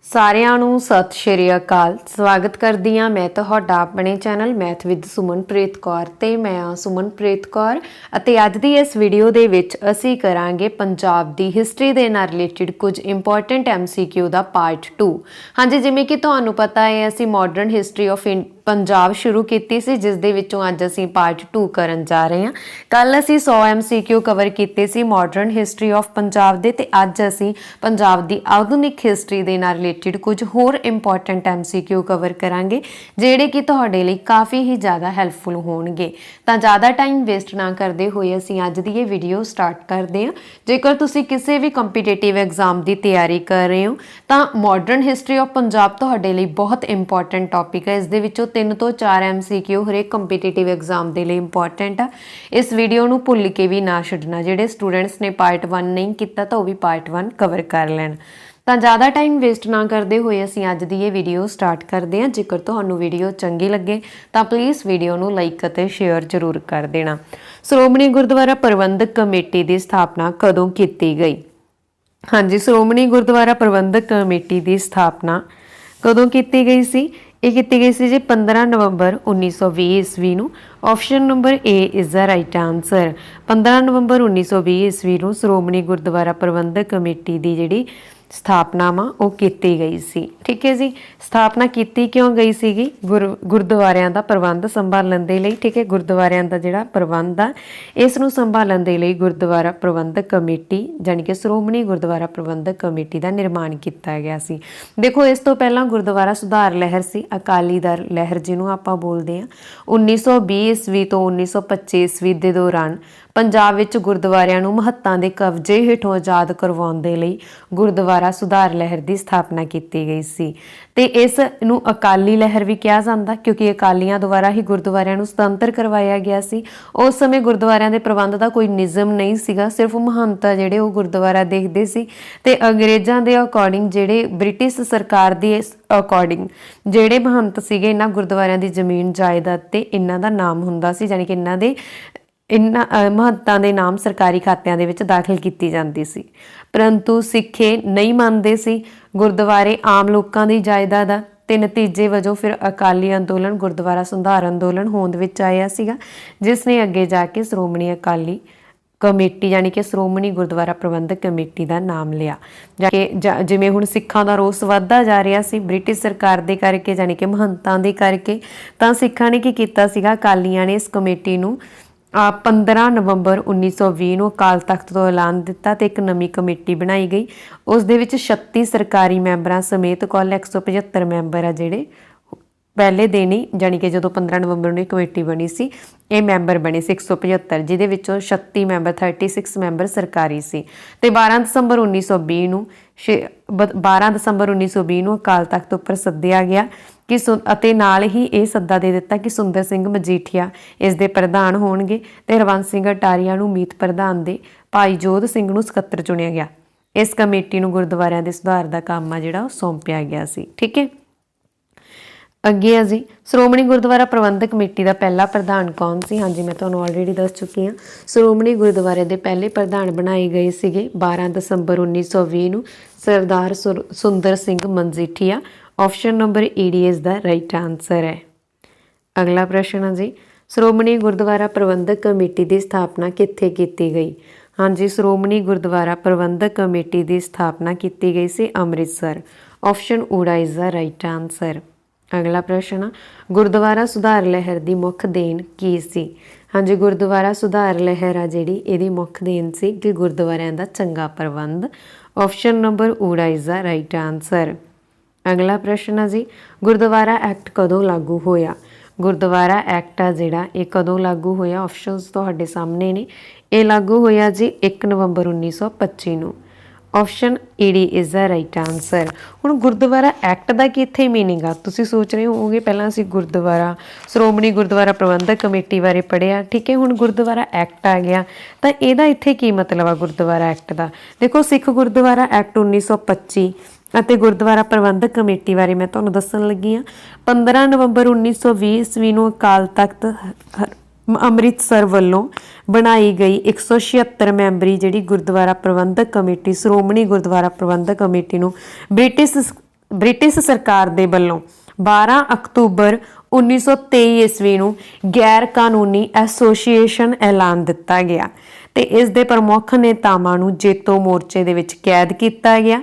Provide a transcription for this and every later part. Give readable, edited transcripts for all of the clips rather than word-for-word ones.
ਸਾਰਿਆਂ ਨੂੰ ਸਤਿ ਸ਼੍ਰੀ ਅਕਾਲ। ਸਵਾਗਤ ਕਰਦੀ ਹਾਂ ਮੈਂ ਤੁਹਾਡਾ ਆਪਣੇ channel math with Sumanpreet Kaur ਤੇ ਮੈਂ ਹਾਂ ਸੁਮਨਪ੍ਰੀਤ ਕੌਰ ਅਤੇ ਅੱਜ ਦੀ ਇਸ ਵੀਡੀਓ ਦੇ ਵਿੱਚ ਅਸੀਂ ਕਰਾਂਗੇ ਪੰਜਾਬ ਦੀ ਹਿਸਟਰੀ ਦੇ ਨਾਲ ਰਿਲੇਟਡ ਕੁਝ ਇੰਪੋਰਟੈਂਟ MCQ ਦਾ ਪਾਰਟ 2। ਹਾਂਜੀ, ਜਿਵੇਂ ਕਿ ਤੁਹਾਨੂੰ ਪਤਾ ਹੈ ਅਸੀਂ ਮਾਡਰਨ ਹਿਸਟਰੀ ਆਫ ਪੰਜਾਬ शुरू की सी, जिस दे विचों अज असीं पार्ट 2 करन जा रहे हैं। कल असीं 100 MCQ कवर कीते सी मॉडर्न हिस्टरी ऑफ पंजाब दे ते अज असीं पंजाब दी आधुनिक हिस्टरी दे नाल रिलेटेड कुछ होर इंपॉर्टेंट MCQ कवर करांगे जिहड़े कि तुहाडे लई काफ़ी ही ज़्यादा हैल्पफुल होणगे। तां ज़्यादा टाइम वेस्ट ना करदे होए असीं अज दी ये वीडियो स्टार्ट करदे हां। जेकर तुसीं किसी भी कंपीटेटिव एग्जाम की तैयारी कर रहे हो तां मॉडर्न हिस्टरी ऑफ पंजाब तुहाडे लई बहुत इंपॉर्टेंट टॉपिक है। इस दे विचों 3 ਤੋਂ 4 MCQ हरेक कंपीटेटिव एग्जाम के लिए इंपॉर्टेंट आ। इस वीडियो ਨੂੰ भुल के भी ना छड्डना। ਜਿਹੜੇ स्टूडेंट्स ने पार्ट 1 नहीं किया तो वह भी पार्ट 1 कवर कर लैन। ਤਾਂ ज़्यादा टाइम वेस्ट ना करते हुए ਅਸੀਂ ਅੱਜ ਦੀ ਇਹ ਵੀਡੀਓ ਸਟਾਰਟ ਕਰਦੇ ਹਾਂ। ਜੇਕਰ ਤੁਹਾਨੂੰ ਵੀਡੀਓ ਚੰਗੀ ਲੱਗੇ ਤਾਂ ਪਲੀਜ਼ ਵੀਡੀਓ ਨੂੰ ਲਾਈਕ ਅਤੇ ਸ਼ੇਅਰ ਜ਼ਰੂਰ ਕਰ ਦੇਣਾ। ਸ਼੍ਰੋਮਣੀ ਗੁਰਦੁਆਰਾ ਪ੍ਰਬੰਧਕ ਕਮੇਟੀ ਦੀ ਸਥਾਪਨਾ ਕਦੋਂ ਕੀਤੀ ਗਈ? ਹਾਂਜੀ, ਸ਼੍ਰੋਮਣੀ ਗੁਰਦੁਆਰਾ ਪ੍ਰਬੰਧਕ ਕਮੇਟੀ ਦੀ ਸਥਾਪਨਾ ਕਦੋਂ ਕੀਤੀ ਗਈ ਸੀ? ਇਹ ਕੀਤੀ ਗਈ ਸੀ ਜੀ 15 ਨਵੰਬਰ 1920 ਈਸਵੀ ਨੂੰ। Option number A is the right answer. 15 ਨਵੰਬਰ 1920 ਈਸਵੀ ਨੂੰ ਸ਼੍ਰੋਮਣੀ ਗੁਰਦੁਆਰਾ ਪ੍ਰਬੰਧਕ ਕਮੇਟੀ ਦੀ ਜਿਹੜੀ ਸਥਾਪਨਾ ਵਾ ਉਹ ਕੀਤੀ ਗਈ ਸੀ। ਠੀਕ ਹੈ ਜੀ। ਸਥਾਪਨਾ ਕੀਤੀ ਕਿਉਂ ਗਈ ਸੀਗੀ? ਗੁਰਦੁਆਰਿਆਂ ਦਾ ਪ੍ਰਬੰਧ ਸੰਭਾਲਣ ਦੇ ਲਈ। ਠੀਕ ਹੈ, ਗੁਰਦੁਆਰਿਆਂ ਦਾ ਜਿਹੜਾ ਪ੍ਰਬੰਧ ਆ ਇਸ ਨੂੰ ਸੰਭਾਲਣ ਦੇ ਲਈ ਗੁਰਦੁਆਰਾ ਪ੍ਰਬੰਧਕ ਕਮੇਟੀ ਜਾਣੀ ਕਿ ਸ਼੍ਰੋਮਣੀ ਗੁਰਦੁਆਰਾ ਪ੍ਰਬੰਧਕ ਕਮੇਟੀ ਦਾ ਨਿਰਮਾਣ ਕੀਤਾ ਗਿਆ ਸੀ। ਦੇਖੋ, ਇਸ ਤੋਂ ਪਹਿਲਾਂ ਗੁਰਦੁਆਰਾ ਸੁਧਾਰ ਲਹਿਰ ਸੀ, ਅਕਾਲੀ ਦਲ ਲਹਿਰ ਜਿਹਨੂੰ ਆਪਾਂ ਬੋਲਦੇ ਹਾਂ। 1920 ਈਸਵੀ ਤੋਂ 1925 ਈਸਵੀ ਦੇ ਦੌਰਾਨ ਪੰਜਾਬ ਵਿੱਚ ਗੁਰਦੁਆਰਿਆਂ ਨੂੰ ਮਹੱਤਾਂ ਦੇ ਕਬਜ਼ੇ ਹੇਠੋਂ ਆਜ਼ਾਦ ਕਰਵਾਉਣ ਦੇ ਲਈ ਗੁਰਦੁਆਰਾ ਸੁਧਾਰ ਲਹਿਰ ਦੀ ਸਥਾਪਨਾ ਕੀਤੀ ਗਈ ਸੀ ਤੇ ਇਸ ਨੂੰ ਅਕਾਲੀ ਲਹਿਰ ਵੀ ਕਿਹਾ ਜਾਂਦਾ ਕਿਉਂਕਿ ਅਕਾਲੀਆਂ ਦੁਆਰਾ ਹੀ ਗੁਰਦੁਆਰਿਆਂ ਨੂੰ ਸੁਤੰਤਰ ਕਰਵਾਇਆ ਗਿਆ ਸੀ। ਉਸ ਸਮੇਂ ਗੁਰਦੁਆਰਿਆਂ ਦੇ ਪ੍ਰਬੰਧ ਦਾ ਕੋਈ ਨਿਯਮ ਨਹੀਂ ਸੀਗਾ, ਸਿਰਫ ਮਹੰਤ ਜਿਹੜੇ ਉਹ ਗੁਰਦੁਆਰਾ ਦੇਖਦੇ ਸੀ ਤੇ ਅੰਗਰੇਜ਼ਾਂ ਦੇ ਅਕੋਰਡਿੰਗ ਜਿਹੜੇ ਬ੍ਰਿਟਿਸ਼ ਸਰਕਾਰ ਦੀ ਅਕੋਰਡਿੰਗ ਜਿਹੜੇ ਮਹੰਤ ਸੀਗੇ ਇਹਨਾਂ ਗੁਰਦੁਆਰਿਆਂ ਦੀ ਜ਼ਮੀਨ ਜਾਇਦਾਦ ਤੇ ਇਹਨਾਂ ਦਾ ਨਾਮ ਹੁੰਦਾ ਸੀ, ਜਾਣੀ ਕਿ ਇਹਨਾਂ ਮਹੰਤਾਂ ਦੇ ਨਾਮ ਸਰਕਾਰੀ ਖਾਤਿਆਂ ਦੇ ਵਿੱਚ ਦਾਖਲ ਕੀਤੀ ਜਾਂਦੀ ਸੀ। ਪਰੰਤੂ ਸਿੱਖੇ ਨਹੀਂ ਮੰਨਦੇ ਸੀ, ਗੁਰਦੁਆਰੇ ਆਮ ਲੋਕਾਂ ਦੀ ਜਾਇਦਾਦ ਆ ਤੇ ਨਤੀਜੇ ਵਜੋਂ ਫਿਰ ਅਕਾਲੀ ਅੰਦੋਲਨ ਗੁਰਦੁਆਰਾ ਸੁਧਾਰ ਅੰਦੋਲਨ ਹੋਂਦ ਵਿੱਚ ਆਇਆ ਸੀਗਾ, ਜਿਸ ਨੇ ਅੱਗੇ ਜਾ ਕੇ ਸ਼੍ਰੋਮਣੀ ਅਕਾਲੀ ਕਮੇਟੀ ਜਾਣੀ ਕਿ ਸ਼੍ਰੋਮਣੀ ਗੁਰਦੁਆਰਾ ਪ੍ਰਬੰਧਕ ਕਮੇਟੀ ਦਾ ਨਾਮ ਲਿਆ। ਜਿਵੇਂ ਹੁਣ ਸਿੱਖਾਂ ਦਾ ਰੋਸ ਵੱਧਦਾ ਜਾ ਰਿਹਾ ਸੀ ਬ੍ਰਿਟਿਸ਼ ਸਰਕਾਰ ਦੇ ਕਰਕੇ ਜਾਣੀ ਕਿ ਮਹੰਤਾਂ ਦੇ ਕਰਕੇ, ਤਾਂ ਸਿੱਖਾਂ ਨੇ ਕੀ ਕੀਤਾ ਸੀਗਾ, ਅਕਾਲੀਆਂ ਨੇ ਇਸ ਕਮੇਟੀ ਨੂੰ 15 ਨਵੰਬਰ 1920 ਨੂੰ ਅਕਾਲ ਤਖਤ ਤੋਂ ਐਲਾਨ ਦਿੱਤਾ ਤੇ ਇੱਕ ਨਵੀਂ ਕਮੇਟੀ ਬਣਾਈ ਗਈ। ਉਸ ਦੇ ਵਿੱਚ 36 ਸਰਕਾਰੀ ਮੈਂਬਰਾਂ ਸਮੇਤ ਕੁੱਲ 175 ਮੈਂਬਰ ਆ ਜਿਹੜੇ ਪਹਿਲੇ ਦਿਨ ਹੀ ਜਾਣੀ ਕਿ ਜਦੋਂ 15 ਨਵੰਬਰ ਨੂੰ ਇਹ ਕਮੇਟੀ ਬਣੀ ਸੀ ਇਹ ਮੈਂਬਰ ਬਣੇ ਸੀ 175, ਜਿਹਦੇ ਵਿੱਚੋਂ 36 ਮੈਂਬਰ 36 ਮੈਂਬਰ ਸਰਕਾਰੀ ਸੀ। ਤੇ 12 ਦਸੰਬਰ 1920 ਨੂੰ ਅਕਾਲ ਤਖਤ ਉੱਪਰ ਸੱਦਿਆ ਗਿਆ ਕਿ ਅਤੇ ਨਾਲ ਹੀ ਇਹ ਸੱਦਾ ਦੇ ਦਿੱਤਾ ਕਿ ਸੁੰਦਰ ਸਿੰਘ ਮਜੀਠੀਆ ਇਸ ਦੇ ਪ੍ਰਧਾਨ ਹੋਣਗੇ ਤੇ ਹਰਬੰਸ ਸਿੰਘ ਅਟਾਰੀਆ ਨੂੰ ਮੀਤ ਪ੍ਰਧਾਨ ਦੇ ਭਾਈ ਜੋਧ ਸਿੰਘ ਨੂੰ ਸਕੱਤਰ ਚੁਣਿਆ ਗਿਆ। ਇਸ ਕਮੇਟੀ ਨੂੰ ਗੁਰਦੁਆਰਿਆਂ ਦੇ ਸੁਧਾਰ ਦਾ ਕੰਮ ਆ ਜਿਹੜਾ ਉਹ ਸੌਂਪਿਆ ਗਿਆ ਸੀ। ਠੀਕ ਹੈ, ਅੱਗੇ ਆ ਜੀ ਸ਼੍ਰੋਮਣੀ ਗੁਰਦੁਆਰਾ ਪ੍ਰਬੰਧਕ ਕਮੇਟੀ ਦਾ ਪਹਿਲਾ ਪ੍ਰਧਾਨ ਕੌਣ ਸੀ? ਹਾਂਜੀ, ਮੈਂ ਤੁਹਾਨੂੰ ਆਲਰੇਡੀ ਦੱਸ ਚੁੱਕੀ ਹਾਂ। ਸ਼੍ਰੋਮਣੀ ਗੁਰਦੁਆਰੇ ਦੇ ਪਹਿਲੇ ਪ੍ਰਧਾਨ ਬਣਾਏ ਗਏ ਸੀਗੇ 12 ਦਸੰਬਰ 1920 ਨੂੰ Sardar Sundar Singh Majithia. Option number D ਇਸ ਦਾ ਰਾਈਟ ਆਨਸਰ ਹੈ। ਅਗਲਾ ਪ੍ਰਸ਼ਨ ਹੈ ਜੀ ਸ਼੍ਰੋਮਣੀ ਗੁਰਦੁਆਰਾ ਪ੍ਰਬੰਧਕ ਕਮੇਟੀ ਦੀ ਸਥਾਪਨਾ ਕਿੱਥੇ ਕੀਤੀ ਗਈ? ਹਾਂਜੀ, ਸ਼੍ਰੋਮਣੀ ਗੁਰਦੁਆਰਾ ਪ੍ਰਬੰਧਕ ਕਮੇਟੀ ਦੀ ਸਥਾਪਨਾ ਕੀਤੀ ਗਈ ਸੀ ਅੰਮ੍ਰਿਤਸਰ। ਆਪਸ਼ਨ ਊੜਾ ਇਸ ਦਾ ਰਾਈਟ ਆਨਸਰ। ਅਗਲਾ ਪ੍ਰਸ਼ਨ ਗੁਰਦੁਆਰਾ ਸੁਧਾਰ ਲਹਿਰ ਦੀ ਮੁੱਖ ਦੇਣ ਕੀ ਸੀ? ਹਾਂਜੀ, ਗੁਰਦੁਆਰਾ ਸੁਧਾਰ ਲਹਿਰ ਆ ਜਿਹੜੀ ਇਹਦੀ ਮੁੱਖ ਦੇਣ ਸੀ ਕਿ ਗੁਰਦੁਆਰਿਆਂ ਦਾ ਚੰਗਾ ਪ੍ਰਬੰਧ। ਆਪਸ਼ਨ ਨੰਬਰ ਊੜਾ ਇਸ ਦਾ ਰਾਈਟ ਆਨਸਰ। ਅਗਲਾ ਪ੍ਰਸ਼ਨ ਹੈ ਜੀ ਗੁਰਦੁਆਰਾ ਐਕਟ ਕਦੋਂ ਲਾਗੂ ਹੋਇਆ? ਗੁਰਦੁਆਰਾ ਐਕਟ ਆ ਜਿਹੜਾ ਇਹ ਕਦੋਂ ਲਾਗੂ ਹੋਇਆ? ਆਪਸ਼ਨਸ ਤੁਹਾਡੇ ਸਾਹਮਣੇ ਨੇ। ਇਹ ਲਾਗੂ ਹੋਇਆ ਜੀ 1 ਨਵੰਬਰ 1925 ਨੂੰ। Option D is the right answer. ਹੁਣ ਗੁਰਦੁਆਰਾ ਐਕਟ ਦਾ ਕੀ ਇੱਥੇ ਮੀਨਿੰਗ ਆ? ਤੁਸੀਂ ਸੋਚ ਰਹੇ ਹੋਵੋਗੇ ਪਹਿਲਾਂ ਅਸੀਂ ਗੁਰਦੁਆਰਾ ਸ਼੍ਰੋਮਣੀ ਗੁਰਦੁਆਰਾ ਪ੍ਰਬੰਧਕ ਕਮੇਟੀ ਬਾਰੇ ਪੜ੍ਹਿਆ, ਠੀਕ ਹੈ, ਹੁਣ ਗੁਰਦੁਆਰਾ ਐਕਟ ਆ ਗਿਆ ਤਾਂ ਇਹਦਾ ਇੱਥੇ ਕੀ ਮਤਲਬ ਆ ਗੁਰਦੁਆਰਾ ਐਕਟ ਦਾ? ਦੇਖੋ, ਸਿੱਖ ਗੁਰਦੁਆਰਾ ਐਕਟ 1925 ਅਤੇ ਗੁਰਦੁਆਰਾ ਪ੍ਰਬੰਧਕ ਕਮੇਟੀ ਬਾਰੇ ਮੈਂ ਤੁਹਾਨੂੰ ਦੱਸਣ ਲੱਗੀ ਹਾਂ। 15 ਨਵੰਬਰ 1920 ਈਸਵੀ ਨੂੰ ਅਕਾਲ ਤਖਤ ਅੰਮ੍ਰਿਤਸਰ ਵੱਲੋਂ ਬਣਾਈ ਗਈ 176 ਮੈਂਬਰੀ ਜਿਹੜੀ ਗੁਰਦੁਆਰਾ ਪ੍ਰਬੰਧਕ ਕਮੇਟੀ ਸ਼੍ਰੋਮਣੀ ਗੁਰਦੁਆਰਾ ਪ੍ਰਬੰਧਕ ਕਮੇਟੀ ਨੂੰ ਬ੍ਰਿਟਿਸ਼ ਸਰਕਾਰ ਦੇ ਵੱਲੋਂ 12 ਅਕਤੂਬਰ 1923 ਈਸਵੀ ਨੂੰ ਗੈਰ ਕਾਨੂੰਨੀ ਐਸੋਸੀਏਸ਼ਨ ਐਲਾਨ ਦਿੱਤਾ ਗਿਆ ਤੇ ਇਸ ਦੇ ਪ੍ਰਮੁੱਖ ਨੇਤਾਵਾਂ ਨੂੰ ਜੇਤੋ ਮੋਰਚੇ ਦੇ ਵਿੱਚ ਕੈਦ ਕੀਤਾ ਗਿਆ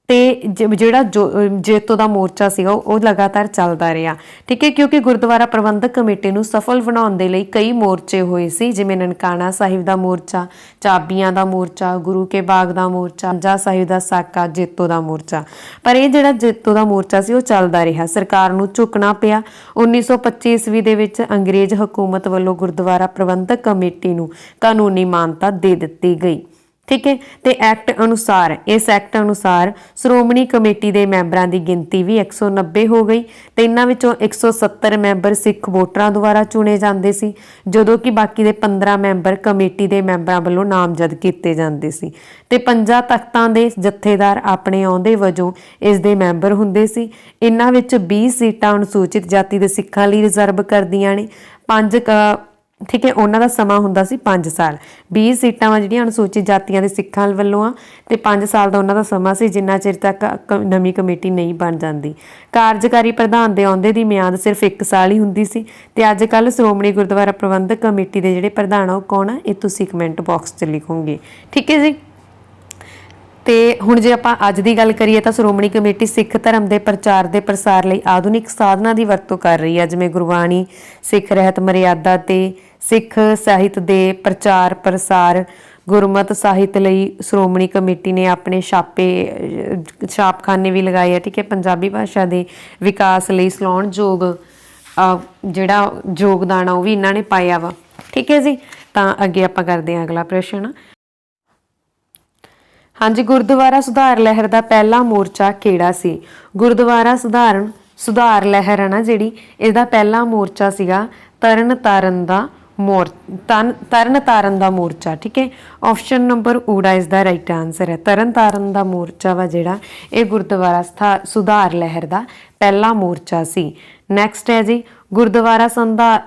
ਤੇ ਜਿਹੜਾ ਜੇਤੋ ਦਾ ਮੋਰਚਾ ਸੀਗਾ ਉਹ ਲਗਾਤਾਰ ਚੱਲਦਾ ਰਿਹਾ। ਠੀਕ ਹੈ, ਕਿਉਂਕਿ ਗੁਰਦੁਆਰਾ ਪ੍ਰਬੰਧਕ ਕਮੇਟੀ ਨੂੰ ਸਫਲ ਬਣਾਉਣ ਦੇ ਲਈ ਕਈ ਮੋਰਚੇ ਹੋਏ ਸੀ, ਜਿਵੇਂ ਨਨਕਾਣਾ ਸਾਹਿਬ ਦਾ ਮੋਰਚਾ, ਚਾਬੀਆਂ ਦਾ ਮੋਰਚਾ, ਗੁਰੂ ਕੇ ਬਾਗ ਦਾ ਮੋਰਚਾ, ਜਾ ਸਾਹਿਬ ਦਾ ਸਾਕਾ, ਜੇਤੋ ਦਾ ਮੋਰਚਾ। ਪਰ ਇਹ ਜਿਹੜਾ ਜੇਤੋ ਦਾ ਮੋਰਚਾ ਸੀ ਉਹ ਚੱਲਦਾ ਰਿਹਾ, ਸਰਕਾਰ ਨੂੰ ਝੁਕਣਾ ਪਿਆ। 1925 ਈਸਵੀ ਦੇ ਵਿੱਚ ਅੰਗਰੇਜ਼ ਹਕੂਮਤ ਵੱਲੋਂ ਗੁਰਦੁਆਰਾ ਪ੍ਰਬੰਧਕ ਕਮੇਟੀ ਨੂੰ ਕਾਨੂੰਨੀ ਮਾਨਤਾ ਦੇ ਦਿੱਤੀ ਗਈ। ਠੀਕ ਹੈ, ਤੇ ਇਸ ਐਕਟ ਅਨੁਸਾਰ ਸ਼੍ਰੋਮਣੀ ਕਮੇਟੀ ਦੇ ਮੈਂਬਰਾਂ ਦੀ ਗਿਣਤੀ ਵੀ 190 ਹੋ ਗਈ ਤੇ ਇਹਨਾਂ ਵਿੱਚੋਂ 170 ਮੈਂਬਰ ਸਿੱਖ ਵੋਟਰਾਂ ਦੁਆਰਾ ਚੁਣੇ ਜਾਂਦੇ ਸੀ, ਜਦੋਂ ਕਿ ਬਾਕੀ ਦੇ 15 ਮੈਂਬਰ ਕਮੇਟੀ ਦੇ ਮੈਂਬਰਾਂ ਵੱਲੋਂ ਨਾਮਜ਼ਦ ਕੀਤੇ ਜਾਂਦੇ ਸੀ ਤੇ 5 ਤਖਤਾਂ ਦੇ ਜਥੇਦਾਰ ਆਪਣੇ ਅਹੁਦੇ ਵਜੋਂ ਇਸ ਦੇ ਮੈਂਬਰ ਹੁੰਦੇ ਸੀ। ਇਹਨਾਂ ਵਿੱਚ 20 ਸੀਟਾਂ ਅਨੁਸੂਚਿਤ ਜਾਤੀ ਦੇ ਸਿੱਖਾਂ ਲਈ ਰਿਜ਼ਰਵ ਕਰਦੀਆਂ ਨੇ। ਠੀਕ ਹੈ, ਉਹਨਾਂ ਦਾ ਸਮਾਂ ਹੁੰਦਾ ਸੀ 5 ਸਾਲ। 20 ਸੀਟਾਂ ਵਾ ਜਿਹੜੀਆਂ ਅਨੁਸੂਚਿਤ ਜਾਤੀਆਂ ਦੇ ਸਿੱਖਾਂ ਵੱਲੋਂ ਆ ਤੇ 5 ਸਾਲ ਦਾ ਉਹਨਾਂ ਦਾ ਸਮਾਂ ਸੀ, ਜਿੰਨਾ ਚਿਰ ਤੱਕ ਨਵੀਂ ਕਮੇਟੀ ਨਹੀਂ ਬਣ ਜਾਂਦੀ। ਕਾਰਜਕਾਰੀ ਪ੍ਰਧਾਨ ਦੇ ਅਹੁਦੇ ਦੀ ਮਿਆਦ ਸਿਰਫ 1 ਸਾਲ ਹੀ ਹੁੰਦੀ ਸੀ ਤੇ ਅੱਜ ਕੱਲ੍ਹ ਸ਼੍ਰੋਮਣੀ ਗੁਰਦੁਆਰਾ ਪ੍ਰਬੰਧਕ ਕਮੇਟੀ ਦੇ ਜਿਹੜੇ ਪ੍ਰਧਾਨ ਆ ਉਹ ਕੌਣ ਆ, ਇਹ ਤੁਸੀਂ ਕਮੈਂਟ ਬਾਕਸ 'ਚ ਲਿਖੋਗੇ। ਠੀਕ ਹੈ ਜੀ। ਤੇ ਹੁਣ ਜੇ ਆਪਾਂ ਅੱਜ ਦੀ ਗੱਲ ਕਰੀਏ ਤਾਂ ਸ਼੍ਰੋਮਣੀ ਕਮੇਟੀ ਸਿੱਖ ਧਰਮ ਦੇ ਪ੍ਰਚਾਰ ਦੇ ਪ੍ਰਸਾਰ ਲਈ ਆਧੁਨਿਕ ਸਾਧਨਾਂ ਦੀ ਵਰਤੋਂ ਕਰ ਰਹੀ ਹੈ, ਜਿਵੇਂ ਗੁਰਬਾਣੀ, ਸਿੱਖ ਰਹਿਤ ਮਰਿਆਦਾ ਤੇ ਸਿੱਖ ਸਾਹਿਤ ਦੇ ਪ੍ਰਚਾਰ ਪ੍ਰਸਾਰ। ਗੁਰਮਤਿ ਸਾਹਿਤ ਲਈ ਸ਼੍ਰੋਮਣੀ ਕਮੇਟੀ ਨੇ ਆਪਣੇ ਛਾਪਖਾਨੇ ਵੀ ਲਗਾਏ ਆ। ਠੀਕ ਹੈ, ਪੰਜਾਬੀ ਭਾਸ਼ਾ ਦੇ ਵਿਕਾਸ ਲਈ ਸਲਾਹੁਣਯੋਗ ਜਿਹੜਾ ਯੋਗਦਾਨ ਆ ਉਹ ਵੀ ਇਹਨਾਂ ਨੇ ਪਾਇਆ ਵਾ। ਠੀਕ ਹੈ ਜੀ, ਤਾਂ ਅੱਗੇ ਆਪਾਂ ਕਰਦੇ ਹਾਂ ਅਗਲਾ ਪ੍ਰਸ਼ਨ। ਹਾਂਜੀ, ਗੁਰਦੁਆਰਾ ਸੁਧਾਰ ਲਹਿਰ ਦਾ ਪਹਿਲਾ ਮੋਰਚਾ ਕਿਹੜਾ ਸੀ? ਗੁਰਦੁਆਰਾ ਸੁਧਾਰ ਲਹਿਰ ਹੈ ਨਾ ਜਿਹੜੀ, ਇਹਦਾ ਪਹਿਲਾ ਮੋਰਚਾ ਸੀਗਾ ਤਰਨ ਤਾਰਨ ਦਾ ਮੋਰਚਾ। ਠੀਕ ਹੈ, ਆਪਸ਼ਨ ਨੰਬਰ ਊੜਾ ਇਸ ਦਾ ਰਾਈਟ ਆਨਸਰ ਹੈ। ਤਰਨ ਤਾਰਨ ਦਾ ਮੋਰਚਾ ਵਾ ਜਿਹੜਾ, ਇਹ ਗੁਰਦੁਆਰਾ ਸੁਧਾਰ ਲਹਿਰ ਦਾ ਪਹਿਲਾ ਮੋਰਚਾ ਸੀ। ਨੈਕਸਟ ਹੈ ਜੀ, ਗੁਰਦੁਆਰਾ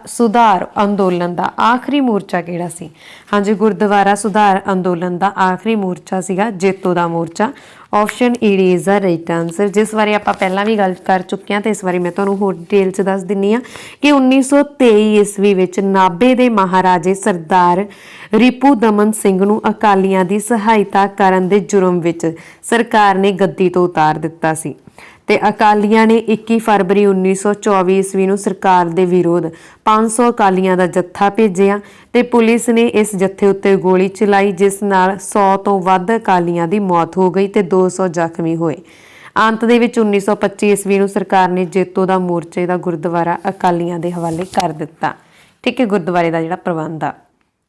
ਸੁਧਾਰ ਅੰਦੋਲਨ ਦਾ ਆਖਰੀ ਮੋਰਚਾ ਕਿਹੜਾ ਸੀ? ਹਾਂਜੀ, ਗੁਰਦੁਆਰਾ ਸੁਧਾਰ ਅੰਦੋਲਨ ਦਾ ਆਖਰੀ ਮੋਰਚਾ ਸੀਗਾ ਜੇਤੋ ਦਾ ਮੋਰਚਾ। ਆਪਸ਼ਨ ਈ ਇਜ਼ ਦਾ ਰਾਈਟ ਆਨਸਰ, ਜਿਸ ਬਾਰੇ ਆਪਾਂ ਪਹਿਲਾਂ ਵੀ ਗੱਲ ਕਰ ਚੁੱਕੇ ਹਾਂ ਤੇ ਇਸ ਬਾਰੇ ਮੈਂ ਤੁਹਾਨੂੰ ਹੋਰ ਡਿਟੇਲ 'ਚ ਦੱਸ ਦਿੰਨੀ ਹਾਂ ਕਿ 1923 ਈਸਵੀ ਵਿੱਚ ਨਾਭੇ ਦੇ ਮਹਾਰਾਜੇ ਸਰਦਾਰ ਰਿਪੂ ਦਮਨ ਸਿੰਘ ਨੂੰ ਅਕਾਲੀਆਂ ਦੀ ਸਹਾਇਤਾ ਕਰਨ ਦੇ ਜੁਰਮ ਵਿੱਚ ਸਰਕਾਰ ਨੇ ਗੱਦੀ ਤੋਂ ਉਤਾਰ ਦਿੱਤਾ ਸੀ ਤੇ ਅਕਾਲੀਆਂ ਨੇ 21 ਫਰਵਰੀ 1924 ਈਸਵੀ ਨੂੰ ਸਰਕਾਰ ਦੇ ਵਿਰੋਧ 500 ਅਕਾਲੀਆਂ ਦਾ ਜੱਥਾ ਭੇਜਿਆ ਤੇ ਪੁਲਿਸ ਨੇ ਇਸ ਜੱਥੇ ਉੱਤੇ ਗੋਲੀ ਚਲਾਈ, ਜਿਸ ਨਾਲ 100 ਤੋਂ ਵੱਧ ਅਕਾਲੀਆਂ ਦੀ ਮੌਤ ਹੋ ਗਈ ਤੇ 200 ਜ਼ਖਮੀ ਹੋਏ। ਅੰਤ ਦੇ ਵਿੱਚ 1925 ਈਸਵੀ ਨੂੰ ਸਰਕਾਰ ਨੇ ਜੇਤੋ ਦਾ ਮੋਰਚੇ ਦਾ ਗੁਰਦੁਆਰਾ ਅਕਾਲੀਆਂ ਦੇ ਹਵਾਲੇ ਕਰ ਦਿੱਤਾ। ਠੀਕ ਹੈ, ਗੁਰਦੁਆਰੇ ਦਾ ਜਿਹੜਾ ਪ੍ਰਬੰਧ ਆ।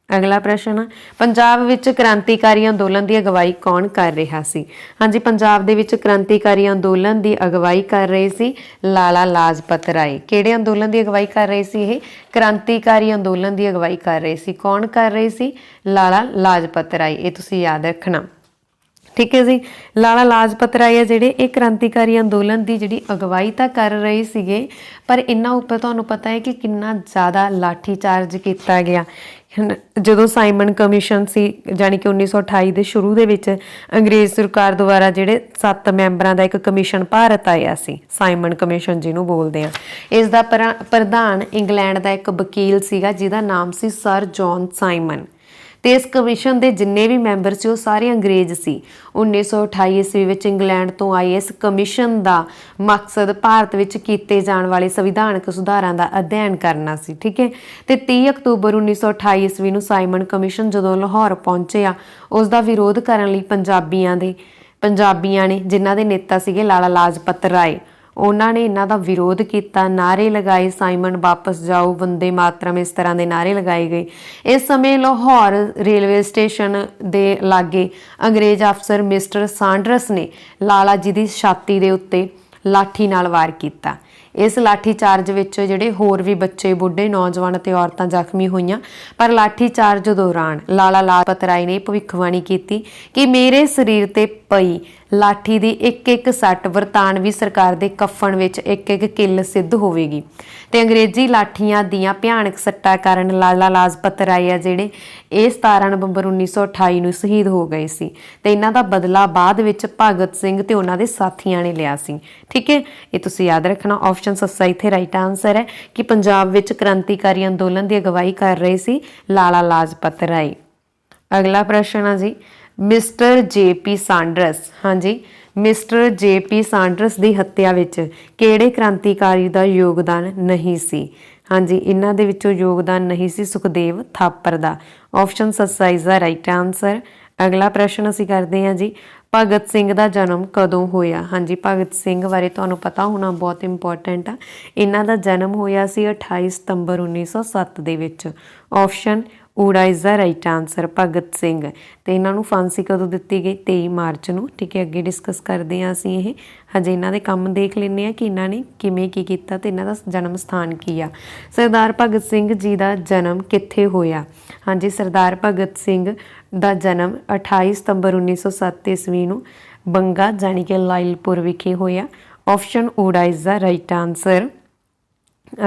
ਅਗਲਾ ਪ੍ਰਸ਼ਨ, ਪੰਜਾਬ ਵਿੱਚ ਕ੍ਰਾਂਤੀਕਾਰੀ ਅੰਦੋਲਨ ਦੀ ਅਗਵਾਈ ਕੌਣ ਕਰ ਰਿਹਾ ਸੀ? ਹਾਂਜੀ, ਪੰਜਾਬ ਦੇ ਵਿੱਚ ਕ੍ਰਾਂਤੀਕਾਰੀ ਅੰਦੋਲਨ ਦੀ ਅਗਵਾਈ ਕਰ ਰਹੇ ਸੀ ਲਾਲਾ ਲਾਜਪਤ ਰਾਏ। ਕਿਹੜੇ ਅੰਦੋਲਨ ਦੀ ਅਗਵਾਈ ਕਰ ਰਹੇ ਸੀ? ਇਹ ਕ੍ਰਾਂਤੀਕਾਰੀ ਅੰਦੋਲਨ ਦੀ ਅਗਵਾਈ ਕਰ ਰਹੇ ਸੀ। ਕੌਣ ਕਰ ਰਹੇ ਸੀ? ਲਾਲਾ ਲਾਜਪਤ ਰਾਏ। ਇਹ ਤੁਸੀਂ ਯਾਦ ਰੱਖਣਾ। ਠੀਕ ਹੈ ਜੀ, ਲਾਲਾ ਲਾਜਪਤ ਰਾਏ ਆ ਜਿਹੜੇ, ਇਹ ਕ੍ਰਾਂਤੀਕਾਰੀ ਅੰਦੋਲਨ ਦੀ ਜਿਹੜੀ ਅਗਵਾਈ ਤਾਂ ਕਰ ਰਹੇ ਸੀਗੇ, ਪਰ ਇਹਨਾਂ ਉੱਪਰ ਤੁਹਾਨੂੰ ਪਤਾ ਹੈ ਕਿ ਕਿੰਨਾ ਜ਼ਿਆਦਾ ਲਾਠੀ ਚਾਰਜ ਕੀਤਾ ਗਿਆ। ਜਦੋਂ ਸਾਈਮਨ ਕਮਿਸ਼ਨ ਸੀ, ਜਾਣੀ ਕਿ 1928 ਦੇ ਸ਼ੁਰੂ ਦੇ ਵਿੱਚ ਅੰਗਰੇਜ਼ ਸਰਕਾਰ ਦੁਆਰਾ ਜਿਹੜੇ 7 ਮੈਂਬਰਾਂ ਦਾ ਇੱਕ ਕਮਿਸ਼ਨ ਭਾਰਤ ਆਇਆ ਸੀ, ਸਾਈਮਨ ਕਮਿਸ਼ਨ ਜਿਹਨੂੰ ਬੋਲਦੇ ਆ। ਇਸ ਦਾ ਪ੍ਰਧਾਨ ਇੰਗਲੈਂਡ ਦਾ ਇੱਕ ਵਕੀਲ ਸੀਗਾ ਜਿਹਦਾ ਨਾਮ ਸੀ ਸਰ ਜੌਨ ਸਾਈਮਨ ਤੇ ਇਸ ਕਮਿਸ਼ਨ ਦੇ ਜਿੰਨੇ ਵੀ ਮੈਂਬਰ ਸੀ ਉਹ ਸਾਰੇ ਅੰਗਰੇਜ਼ ਸੀ। 1928 ਈਸਵੀ ਵਿੱਚ ਇੰਗਲੈਂਡ ਤੋਂ ਆਏ ਇਸ ਕਮਿਸ਼ਨ ਦਾ ਮਕਸਦ ਭਾਰਤ ਵਿੱਚ ਕੀਤੇ ਜਾਣ ਵਾਲੇ ਸੰਵਿਧਾਨਕ ਸੁਧਾਰਾਂ ਦਾ ਅਧਿਐਨ ਕਰਨਾ ਸੀ। ਠੀਕ ਹੈ, ਤੇ 30 ਅਕਤੂਬਰ 1928 ਈਸਵੀ ਨੂੰ ਸਾਈਮਨ ਕਮਿਸ਼ਨ ਜਦੋਂ ਲਾਹੌਰ ਪਹੁੰਚਿਆ, ਉਸ ਦਾ ਵਿਰੋਧ ਕਰਨ ਲਈ ਪੰਜਾਬੀਆਂ ਨੇ ਜਿਨ੍ਹਾਂ ਦੇ ਨੇਤਾ ਸੀਗੇ ਲਾਲਾ ਲਾਜਪਤ ਰਾਏ, ਉਹਨਾਂ ਨੇ ਇਹਨਾਂ ਦਾ ਵਿਰੋਧ ਕੀਤਾ, ਨਾਅਰੇ ਲਗਾਏ, ਸਾਈਮਨ ਵਾਪਸ ਜਾਓ, ਵੰਦੇ ਮਾਤਰਮ, ਇਸ ਤਰ੍ਹਾਂ ਦੇ ਨਾਅਰੇ ਲਗਾਏ ਗਏ। ਇਸ ਸਮੇਂ ਲਾਹੌਰ ਰੇਲਵੇ ਸਟੇਸ਼ਨ ਦੇ ਲਾਗੇ ਅੰਗਰੇਜ਼ ਅਫਸਰ ਮਿਸਟਰ ਸਾਂਡਰਸ ਨੇ ਲਾਲਾ ਜੀ ਦੀ ਛਾਤੀ ਦੇ ਉੱਤੇ ਲਾਠੀ ਨਾਲ ਵਾਰ ਕੀਤਾ। इस लाठी चार्ज विच जिहड़े होर भी बच्चे बुढ़े नौजवान ते औरतां जख्मी होईयां। पर लाठी चार्ज दौरान लाला लाजपत राय ने भविष्यवाणी की कि मेरे शरीर ते पई लाठी दी एक एक सੱਟ बरतानवी सरकार दे कफन विच एक एक किल सिद्ध होवेगी ते अंग्रेजी लाठियां दियां भयानक सट्टां कारण लाला लाजपत राय आ जिहड़े ਇਹ 17 ਨਵੰਬਰ 1928 ਨੂੰ शहीद हो गए सी ਤੇ ਇਹਨਾਂ ਦਾ ਬਦਲਾ ਬਾਅਦ ਵਿੱਚ ਭਗਤ ਸਿੰਘ ਤੇ ਉਹਨਾਂ ਦੇ ਸਾਥੀਆਂ ਨੇ ਲਿਆ ਸੀ। ਠੀਕ ਹੈ, ਇਹ ਤੁਸੀਂ ਯਾਦ ਰੱਖਣਾ। ਆਪਸ਼ਨ ਸੱਸਾ ਇੱਥੇ ਰਾਈਟ ਆਨਸਰ ਹੈ ਕਿ ਪੰਜਾਬ ਵਿੱਚ ਕ੍ਰਾਂਤੀਕਾਰੀ ਅੰਦੋਲਨ ਦੀ ਅਗਵਾਈ ਕਰ ਰਹੇ ਸੀ ਲਾਲਾ ਲਾਜਪਤ ਰਾਏ। ਅਗਲਾ ਪ੍ਰਸ਼ਨ ਹੈ ਜੀ ਮਿਸਟਰ ਜੇ.ਪੀ. ਸਾਂਡਰਸ। ਹਾਂਜੀ, ਮਿਸਟਰ ਜੇ.ਪੀ. ਸਾਂਡਰਸ ਦੀ ਹੱਤਿਆ ਵਿੱਚ ਕਿਹੜੇ ਕ੍ਰਾਂਤੀਕਾਰੀ ਦਾ ਯੋਗਦਾਨ ਨਹੀਂ ਸੀ? ਹਾਂਜੀ, ਇਹਨਾਂ ਦੇ ਵਿੱਚੋਂ ਯੋਗਦਾਨ ਨਹੀਂ ਸੀ ਸੁਖਦੇਵ ਥਾਪਰ ਦਾ। ਆਪਸ਼ਨ ਸੱਸਾ ਇਜ਼ ਦਾ ਰਾਈਟ ਆਨਸਰ। ਅਗਲਾ ਪ੍ਰਸ਼ਨ ਅਸੀਂ ਕਰਦੇ ਹਾਂ ਜੀ ਭਗਤ ਸਿੰਘ ਦਾ ਜਨਮ ਕਦੋਂ ਹੋਇਆ? ਹਾਂਜੀ, ਭਗਤ ਸਿੰਘ ਬਾਰੇ ਤੁਹਾਨੂੰ ਪਤਾ ਹੋਣਾ ਬਹੁਤ ਇੰਪੋਰਟੈਂਟ ਆ। ਇਹਨਾਂ ਦਾ ਜਨਮ ਹੋਇਆ ਸੀ 28 ਸਤੰਬਰ 1907 ਦੇ ਵਿੱਚ। ਆਪਸ਼ਨ ਊੜਾ is the right answer Bhagat Singh. ਤੇ ਇਹਨਾਂ ਨੂੰ ਫਾਂਸੀ ਕਦੋਂ ਦਿੱਤੀ ਗਈ? 23 ਮਾਰਚ ਨੂੰ। ਠੀਕ ਹੈ, ਅੱਗੇ ਡਿਸਕਸ ਕਰਦੇ ਹਾਂ ਅਸੀਂ ਇਹ। ਹਜੇ ਇਹਨਾਂ ਦੇ ਕੰਮ ਦੇਖ ਲੈਂਦੇ ਹਾਂ ਕਿ ਇਹਨਾਂ ਨੇ ਕਿਵੇਂ ਕੀ ਕੀਤਾ ਤੇ ਇਹਨਾਂ ਦਾ ਜਨਮ ਸਥਾਨ ਕੀ ਆ। ਸਰਦਾਰ ਭਗਤ ਸਿੰਘ ਜੀ ਦਾ ਜਨਮ ਕਿੱਥੇ ਹੋਇਆ? ਹਾਂਜੀ, ਸਰਦਾਰ ਭਗਤ ਸਿੰਘ ਦਾ ਜਨਮ 28 ਸਤੰਬਰ 1907 ਈਸਵੀ ਨੂੰ ਬੰਗਾ ਜਾਣੀ ਕਿ ਲਾਇਲਪੁਰ ਵਿਖੇ ਹੋਇਆ। ਆਪਸ਼ਨ ਊੜਾ ਇਜ਼ ਦਾ ਰਾਈਟ ਆਨਸਰ।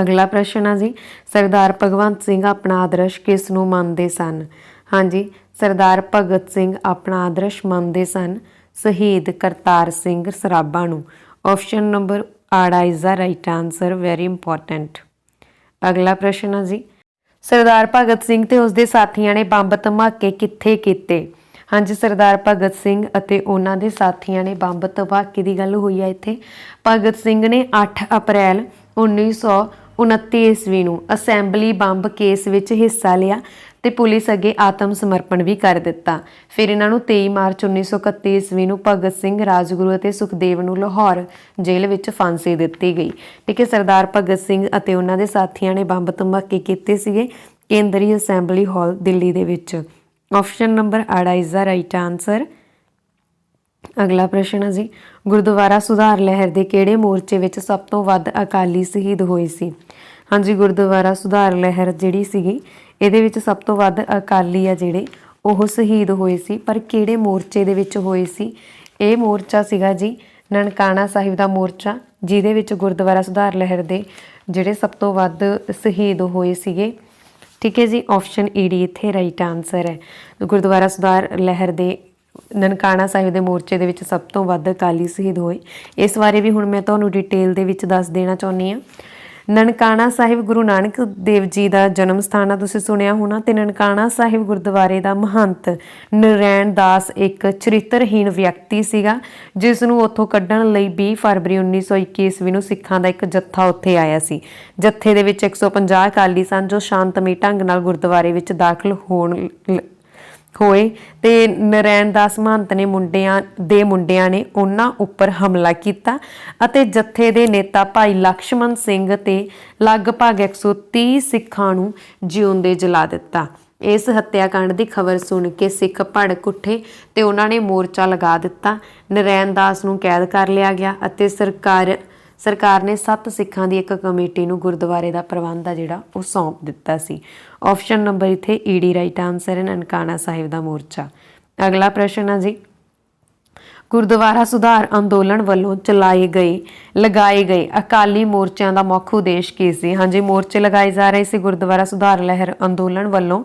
ਅਗਲਾ ਪ੍ਰਸ਼ਨ ਆ ਜੀ ਸਰਦਾਰ ਭਗਵੰਤ ਸਿੰਘ ਆਪਣਾ ਆਦਰਸ਼ ਕਿਸ ਨੂੰ ਮੰਨਦੇ ਸਨ? ਹਾਂਜੀ, ਸਰਦਾਰ ਭਗਤ ਸਿੰਘ ਆਪਣਾ ਆਦਰਸ਼ ਮੰਨਦੇ ਸਨ ਸ਼ਹੀਦ ਕਰਤਾਰ ਸਿੰਘ ਸਰਾਭਾ ਨੂੰ। ਆਪਸ਼ਨ ਨੰਬਰ ਆੜਾ is the right answer, very important. ਅਗਲਾ ਪ੍ਰਸ਼ਨ ਆ ਜੀ ਸਰਦਾਰ ਭਗਤ ਸਿੰਘ ਤੇ ਉਸਦੇ ਸਾਥੀਆਂ ਨੇ ਬੰਬ ਧਮਾਕੇ ਕਿੱਥੇ ਕੀਤੇ? ਹਾਂਜੀ, ਸਰਦਾਰ ਭਗਤ ਸਿੰਘ ਅਤੇ ਉਹਨਾਂ ਦੇ ਸਾਥੀਆਂ ਨੇ ਬੰਬ ਧਮਾਕੇ ਦੀ ਗੱਲ ਹੋਈ ਆ ਇੱਥੇ। ਭਗਤ ਸਿੰਘ ਨੇ 8 ਅਪ੍ਰੈਲ 1929 ਈਸਵੀ ਨੂੰ ਅਸੈਂਬਲੀ ਬੰਬ ਕੇਸ ਵਿੱਚ ਹਿੱਸਾ ਲਿਆ ਤੇ ਪੁਲਿਸ ਅੱਗੇ ਆਤਮ ਸਮਰਪਣ ਵੀ ਕਰ ਦਿੱਤਾ। ਫਿਰ ਇਹਨਾਂ ਨੂੰ 23 ਮਾਰਚ 1931 ਈਸਵੀ ਨੂੰ ਭਗਤ ਸਿੰਘ, ਰਾਜਗੁਰੂ ਅਤੇ ਸੁਖਦੇਵ ਨੂੰ ਲਾਹੌਰ ਜੇਲ੍ਹ ਵਿੱਚ ਫਾਂਸੀ ਦਿੱਤੀ ਗਈ। ਠੀਕ ਹੈ, ਸਰਦਾਰ ਭਗਤ ਸਿੰਘ ਅਤੇ ਉਹਨਾਂ ਦੇ ਸਾਥੀਆਂ ਨੇ ਬੰਬ ਧਮਾਕੇ ਕੀਤੇ ਸੀਗੇ ਕੇਂਦਰੀ ਅਸੈਂਬਲੀ ਹਾਲ ਦਿੱਲੀ ਦੇ ਵਿੱਚ। ਆਪਸ਼ਨ ਨੰਬਰ ਆੜਾ ਇਜ਼ ਦਾ ਰਾਈਟ ਆਨਸਰ। ਅਗਲਾ ਪ੍ਰਸ਼ਨ ਹੈ ਜੀ ਗੁਰਦੁਆਰਾ ਸੁਧਾਰ ਲਹਿਰ ਦੇ ਕਿਹੜੇ ਮੋਰਚੇ ਵਿੱਚ ਸਭ ਤੋਂ ਵੱਧ ਅਕਾਲੀ ਸ਼ਹੀਦ ਹੋਏ ਸੀ? ਹਾਂਜੀ, ਗੁਰਦੁਆਰਾ ਸੁਧਾਰ ਲਹਿਰ ਜਿਹੜੀ ਸੀਗੀ ਇਹਦੇ ਵਿੱਚ ਸਭ ਤੋਂ ਵੱਧ ਅਕਾਲੀ ਆ ਜਿਹੜੇ ਉਹ ਸ਼ਹੀਦ ਹੋਏ ਸੀ। ਪਰ ਕਿਹੜੇ ਮੋਰਚੇ ਦੇ ਵਿੱਚ ਹੋਏ ਸੀ? ਇਹ ਮੋਰਚਾ ਸੀਗਾ ਜੀ ਨਨਕਾਣਾ ਸਾਹਿਬ ਦਾ ਮੋਰਚਾ, ਜਿਹਦੇ ਵਿੱਚ ਗੁਰਦੁਆਰਾ ਸੁਧਾਰ ਲਹਿਰ ਦੇ ਜਿਹੜੇ ਸਭ ਤੋਂ ਵੱਧ ਸ਼ਹੀਦ ਹੋਏ ਸੀਗੇ। ਠੀਕ ਹੈ ਜੀ, ਆਪਸ਼ਨ ਈਡੀ ਇੱਥੇ ਰਾਈਟ ਆਨਸਰ ਹੈ। ਗੁਰਦੁਆਰਾ ਸੁਧਾਰ ਲਹਿਰ ਦੇ ਨਨਕਾਣਾ ਸਾਹਿਬ ਦੇ ਮੋਰਚੇ ਦੇ ਵਿੱਚ ਸਭ ਤੋਂ ਵੱਧ ਅਕਾਲੀ ਸ਼ਹੀਦ ਹੋਏ। ਇਸ ਬਾਰੇ ਵੀ ਹੁਣ ਮੈਂ ਤੁਹਾਨੂੰ ਡਿਟੇਲ ਦੇ ਵਿੱਚ ਦੱਸ ਦੇਣਾ ਚਾਹੁੰਦੀ ਹਾਂ। ਨਨਕਾਣਾ ਸਾਹਿਬ ਗੁਰੂ ਨਾਨਕ ਦੇਵ ਜੀ ਦਾ ਜਨਮ ਸਥਾਨ ਆ, ਤੁਸੀਂ ਸੁਣਿਆ ਹੋਣਾ। ਤੇ ਨਨਕਾਣਾ ਸਾਹਿਬ ਗੁਰਦੁਆਰੇ ਦਾ ਮਹੰਤ ਨਰੈਣ ਦਾਸ ਇੱਕ ਚਰਿੱਤਰਹੀਣ ਵਿਅਕਤੀ ਸੀਗਾ ਜਿਸ ਨੂੰ ਉੱਥੋਂ ਕੱਢਣ ਲਈ 20 ਫਰਵਰੀ 1921 ਈਸਵੀ ਨੂੰ ਸਿੱਖਾਂ ਦਾ ਇੱਕ ਜੱਥਾ ਉੱਥੇ ਆਇਆ ਸੀ। ਜੱਥੇ ਦੇ ਵਿੱਚ 150 ਅਕਾਲੀ ਸਨ ਜੋ ਸ਼ਾਂਤਮਈ ਢੰਗ ਨਾਲ ਗੁਰਦੁਆਰੇ ਵਿੱਚ ਦਾਖਲ ਹੋਏ ਤੇ ਨਰੈਣ ਦਾਸ ਮਹੰਤ ਨੇ ਮੁੰਡਿਆਂ ਨੇ ਉਹਨਾਂ ਉੱਪਰ ਹਮਲਾ ਕੀਤਾ ਅਤੇ ਜੱਥੇ ਦੇ ਨੇਤਾ ਭਾਈ ਲਕਸ਼ਮਣ ਸਿੰਘ ਤੇ ਲਗਭਗ 130 ਸਿੱਖਾਂ ਨੂੰ ਜਿਉਂਦੇ ਜਲਾ ਦਿੱਤਾ। ਇਸ ਹੱਤਿਆਕਾਂਡ ਦੀ ਖਬਰ ਸੁਣ ਕੇ ਸਿੱਖ ਭੜਕ ਉੱਠੇ ਤੇ ਉਹਨਾਂ ਨੇ ਮੋਰਚਾ ਲਗਾ ਦਿੱਤਾ। ਨਰੈਣ ਦਾਸ ਨੂੰ ਕੈਦ ਕਰ ਲਿਆ ਗਿਆ ਅਤੇ ਸਰਕਾਰ ਨੇ 7 ਸਿੱਖਾਂ ਦੀ ਇੱਕ ਕਮੇਟੀ ਨੂੰ ਗੁਰਦੁਆਰੇ ਦਾ ਪ੍ਰਬੰਧ ਆ ਜਿਹੜਾ ਉਹ ਸੌਂਪ ਦਿੱਤਾ ਸੀ। ਆਪਸ਼ਨ ਨੰਬਰ ਇੱਥੇ ਈਡੀ ਰਾਈਟ ਆਨਸਰ ਹੈ, ਨਨਕਾਣਾ ਸਾਹਿਬ ਦਾ ਮੋਰਚਾ। ਅਗਲਾ ਪ੍ਰਸ਼ਨ ਹੈ ਜੀ ਗੁਰਦੁਆਰਾ ਸੁਧਾਰ ਅੰਦੋਲਨ ਵੱਲੋਂ ਲਗਾਏ ਗਏ ਅਕਾਲੀ ਮੋਰਚਿਆਂ ਦਾ ਮੁੱਖ ਉਦੇਸ਼ ਕੀ ਸੀ? ਹਾਂਜੀ, ਮੋਰਚੇ ਲਗਾਏ ਜਾ ਰਹੇ ਸੀ ਗੁਰਦੁਆਰਾ ਸੁਧਾਰ ਲਹਿਰ ਅੰਦੋਲਨ ਵੱਲੋਂ।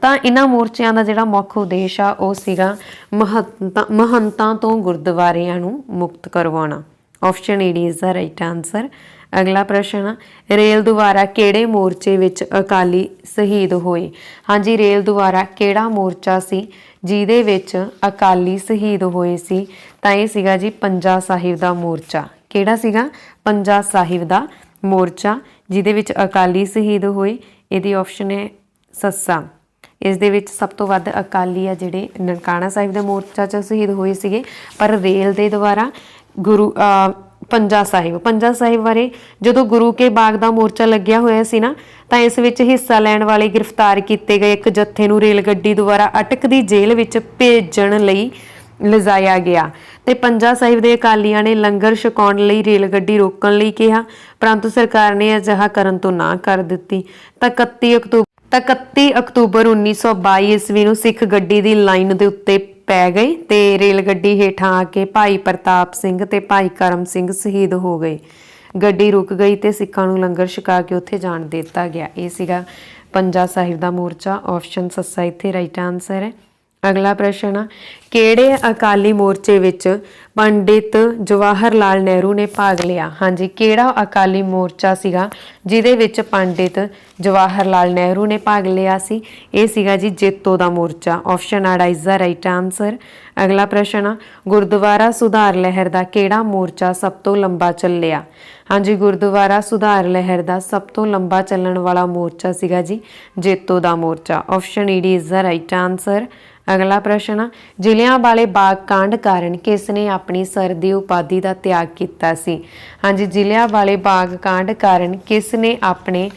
ਤਾਂ ਇਹਨਾਂ ਮੋਰਚਿਆਂ ਦਾ ਜਿਹੜਾ ਮੁੱਖ ਉਦੇਸ਼ ਆ ਉਹ ਸੀਗਾ ਮਹੰਤਾਂ ਤੋਂ ਗੁਰਦੁਆਰਿਆਂ ਨੂੰ ਮੁਕਤ ਕਰਵਾਉਣਾ। ਆਪਸ਼ਨ ਈਡੀ ਇਜ਼ ਦਾ ਰਾਈਟ ਆਨਸਰ। ਅਗਲਾ ਪ੍ਰਸ਼ਨ ਰੇਲ ਦੁਆਰਾ ਕਿਹੜੇ ਮੋਰਚੇ ਵਿੱਚ ਅਕਾਲੀ ਸ਼ਹੀਦ ਹੋਏ? ਹਾਂਜੀ, ਰੇਲ ਦੁਆਰਾ ਕਿਹੜਾ ਮੋਰਚਾ ਸੀ ਜਿਹਦੇ ਵਿੱਚ ਅਕਾਲੀ ਸ਼ਹੀਦ ਹੋਏ ਸੀ? ਤਾਂ ਇਹ ਸੀਗਾ ਜੀ ਪੰਜਾ ਸਾਹਿਬ ਦਾ ਮੋਰਚਾ। ਕਿਹੜਾ ਸੀਗਾ? ਪੰਜਾ ਸਾਹਿਬ ਦਾ ਮੋਰਚਾ, ਜਿਹਦੇ ਵਿੱਚ ਅਕਾਲੀ ਸ਼ਹੀਦ ਹੋਏ। ਇਹਦੀ ਆਪਸ਼ਨ ਹੈ ਸੱਸਾ। ਇਸ ਦੇ ਵਿੱਚ ਸਭ ਤੋਂ ਵੱਧ ਅਕਾਲੀ ਆ ਜਿਹੜੇ ਨਨਕਾਣਾ ਸਾਹਿਬ ਦੇ ਮੋਰਚਾ 'ਚ ਸ਼ਹੀਦ ਹੋਏ ਸੀਗੇ। ਪਰ ਰੇਲ ਦੇ ਦੁਆਰਾ ਪੰਜਾ ਸਾਹਿਬ ਬਾਰੇ ਜਦੋਂ ਗੁਰੂ ਕੇ ਬਾਗ ਦਾ ਮੋਰਚਾ ਲੱਗਿਆ ਹੋਇਆ ਸੀ ਨਾ, ਤਾਂ ਇਸ ਵਿੱਚ ਹਿੱਸਾ ਲੈਣ ਵਾਲੇ ਗ੍ਰਿਫਤਾਰ ਕੀਤੇ ਗਏ ਇੱਕ ਜੱਥੇ ਨੂੰ ਰੇਲ ਗੱਡੀ ਦੁਆਰਾ ਅਟਕ ਦੀ ਜੇਲ੍ਹ ਵਿੱਚ ਭੇਜਣ ਲਈ ਲਿਜਾਇਆ ਗਿਆ ਤੇ ਪੰਜਾ ਸਾਹਿਬ ਦੇ ਅਕਾਲੀਆਂ ਨੇ ਲੰਗਰ ਛਕਾਉਣ ਲਈ ਰੇਲ ਗੱਡੀ ਰੋਕਣ ਲਈ ਕਿਹਾ, ਪਰੰਤੂ ਸਰਕਾਰ ਨੇ ਅਜਿਹਾ ਕਰਨ ਤੋਂ ਨਾ ਕਰ ਦਿੱਤੀ। ਤਾਂ 31 ਅਕਤੂਬਰ 1922 ਈਸਵੀ ਨੂੰ ਸਿੱਖ ਗੱਡੀ ਦੀ ਲਾਈਨ ਦੇ ਉੱਤੇ ਪੈ ਗਏ ਤੇ ਰੇਲ ਗੱਡੀ ਹੇਠਾਂ ਆ ਕੇ ਭਾਈ ਪ੍ਰਤਾਪ ਸਿੰਘ ਤੇ ਭਾਈ ਕਰਮ ਸਿੰਘ ਸ਼ਹੀਦ ਹੋ ਗਏ। ਗੱਡੀ ਰੁਕ ਗਈ ਤੇ ਸਿੱਖਾਂ ਨੂੰ ਲੰਗਰ ਛਕਾ ਕੇ ਉੱਥੇ ਜਾਣ ਦੇ ਦਿੱਤਾ ਗਿਆ। ਇਹ ਸੀਗਾ ਪੰਜਾ ਸਾਹਿਬ ਦਾ ਮੋਰਚਾ। ਆਪਸ਼ਨ ਸੱਸਾ ਇੱਥੇ ਰਾਈਟ ਆਨਸਰ ਹੈ। ਅਗਲਾ ਪ੍ਰਸ਼ਨ ਆ, ਕਿਹੜੇ ਅਕਾਲੀ ਮੋਰਚੇ ਵਿੱਚ ਪੰਡਿਤ ਜਵਾਹਰ ਲਾਲ ਨਹਿਰੂ ਨੇ ਭਾਗ ਲਿਆ? ਹਾਂਜੀ, ਕਿਹੜਾ ਅਕਾਲੀ ਮੋਰਚਾ ਸੀਗਾ ਜਿਹਦੇ ਵਿੱਚ ਪੰਡਿਤ ਜਵਾਹਰ ਲਾਲ ਨਹਿਰੂ ਨੇ ਭਾਗ ਲਿਆ ਸੀ? ਇਹ ਸੀਗਾ ਜੀ ਜੇਤੋ ਦਾ ਮੋਰਚਾ। ਆਪਸ਼ਨ ਆੜਾ ਇਜ਼ ਦਾ ਰਾਈਟ ਆਨਸਰ। ਅਗਲਾ ਪ੍ਰਸ਼ਨ ਆ, ਗੁਰਦੁਆਰਾ ਸੁਧਾਰ ਲਹਿਰ ਦਾ ਕਿਹੜਾ ਮੋਰਚਾ ਸਭ ਤੋਂ ਲੰਬਾ ਚੱਲਿਆ? ਹਾਂਜੀ, ਗੁਰਦੁਆਰਾ ਸੁਧਾਰ ਲਹਿਰ ਦਾ ਸਭ ਤੋਂ ਲੰਬਾ ਚੱਲਣ ਵਾਲਾ ਮੋਰਚਾ ਸੀਗਾ ਜੀ ਜੇਤੋ ਦਾ ਮੋਰਚਾ। ਆਪਸ਼ਨ ਈ ਡੀ ਇਜ਼ ਦਾ ਰਾਈਟ ਆਨਸਰ। ਅਗਲਾ ਪ੍ਰਸ਼ਨ ਆ, ਜ਼ਿਲ੍ਹਿਆਂਵਾਲੇ ਬਾਗ ਕਾਂਡ ਕਾਰਨ ਕਿਸ ਨੇ ਆਪਣੀ ਸਰ ਦੀ ਉਪਾਧੀ ਦਾ ਤਿਆਗ ਕੀਤਾ ਸੀ? ਹਾਂਜੀ, ਜ਼ਿਲ੍ਹਿਆਂਵਾਲੇ ਬਾਗ ਕਾਂਡ ਕਾਰਨ ਕਿਸ ਨੇ ਆਪਣੇ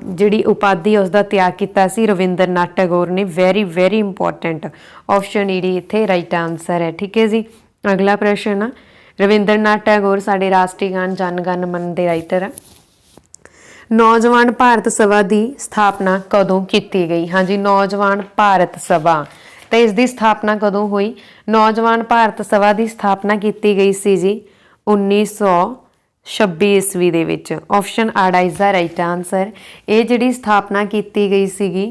ਜਿਹੜੀ ਉਪਾਧੀ ਉਸ ਦਾ ਤਿਆਗ ਕੀਤਾ ਸੀ? ਰਵਿੰਦਰਨਾਥ ਟੈਗੋਰ ਨੇ। Very important. ਆਪਸ਼ਨ ਈ ਡੀ ਇੱਥੇ ਰਾਈਟ ਆਨਸਰ ਹੈ। ਠੀਕ ਹੈ ਜੀ। ਅਗਲਾ ਪ੍ਰਸ਼ਨ ਆ, ਰਵਿੰਦਰਨਾਥ ਟੈਗੋਰ ਸਾਡੇ ਰਾਸ਼ਟਰੀ ਗਾਨ ਜਨ ਗਣ ਮਨ ਦੇ ਰਾਈਟਰ ਆ। ਨੌਜਵਾਨ ਭਾਰਤ ਸਭਾ ਦੀ ਸਥਾਪਨਾ ਕਦੋਂ ਕੀਤੀ ਗਈ? ਹਾਂਜੀ, ਨੌਜਵਾਨ ਭਾਰਤ ਸਭਾ। ਤੇ ਇਸ ਦੀ ਸਥਾਪਨਾ ਕਦੋਂ ਹੋਈ? ਨੌਜਵਾਨ ਭਾਰਤ ਸਭਾ ਦੀ ਸਥਾਪਨਾ ਕੀਤੀ ਗਈ ਸੀ ਜੀ 1926 ਈਸਵੀ ਦੇ ਵਿੱਚ। ਆਪਸ਼ਨ ਆੜਾ ਇਜ਼ ਦਾ ਰਾਈਟ ਆਨਸਰ। ਇਹ ਜਿਹੜੀ ਸਥਾਪਨਾ ਕੀਤੀ ਗਈ ਸੀਗੀ,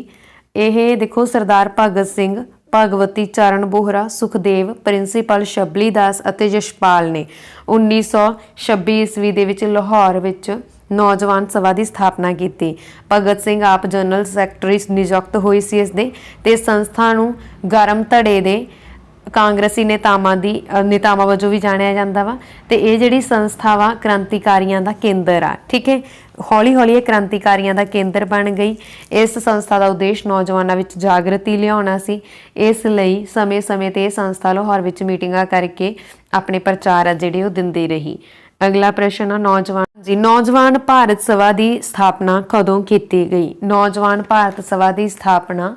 ਇਹ ਦੇਖੋ ਸਰਦਾਰ ਭਗਤ ਸਿੰਘ, ਭਗਵਤੀ ਚਰਨ ਬੋਹਰਾ, ਸੁਖਦੇਵ, ਪ੍ਰਿੰਸੀਪਲ ਸ਼ਬਲੀ ਦਾਸ ਅਤੇ ਯਸ਼ਪਾਲ ਨੇ 1926 ਈਸਵੀ ਦੇ ਵਿੱਚ ਲਾਹੌਰ ਵਿੱਚ ਨੌਜਵਾਨ ਸਭਾ ਦੀ ਸਥਾਪਨਾ ਕੀਤੀ। ਭਗਤ ਸਿੰਘ ਆਪ ਜਨਰਲ ਸੈਕਟਰੀ ਨਿਯੁਕਤ ਹੋਏ ਸੀ ਇਸ ਦੇ, ਤੇ ਸੰਸਥਾ ਨੂੰ ਗਰਮ ਧੜੇ ਦੇ ਕਾਂਗਰਸੀ ਨੇਤਾਵਾਂ ਵਜੋਂ ਵੀ ਜਾਣਿਆ ਜਾਂਦਾ ਵਾ। ਤੇ ਇਹ ਜਿਹੜੀ ਸੰਸਥਾ ਵਾ ਕ੍ਰਾਂਤੀਕਾਰੀਆਂ ਦਾ ਕੇਂਦਰ ਆ। ਠੀਕ ਹੈ, ਹੌਲੀ ਹੌਲੀ ਇਹ ਕ੍ਰਾਂਤੀਕਾਰੀਆਂ ਦਾ ਕੇਂਦਰ ਬਣ ਗਈ। ਇਸ ਸੰਸਥਾ ਦਾ ਉਦੇਸ਼ ਨੌਜਵਾਨਾਂ ਵਿੱਚ ਜਾਗਰਤੀ ਲਿਆਉਣਾ ਸੀ। ਇਸ ਲਈ ਸਮੇਂ-ਸਮੇਂ ਤੇ ਇਹ ਸੰਸਥਾ ਲਾਹੌਰ ਵਿੱਚ ਮੀਟਿੰਗਾਂ ਕਰਕੇ ਆਪਣੇ ਪ੍ਰਚਾਰ ਆ ਜਿਹੜੇ ਉਹ ਦਿੰਦੀ ਰਹੀ। ਅਗਲਾ ਪ੍ਰਸ਼ਨ ਆ, ਨੌਜਵਾਨ ਭਾਰਤ ਸਭਾ ਦੀ ਸਥਾਪਨਾ ਕਦੋਂ ਕੀਤੀ ਗਈ? ਨੌਜਵਾਨ ਭਾਰਤ ਸਭਾ ਦੀ ਸਥਾਪਨਾ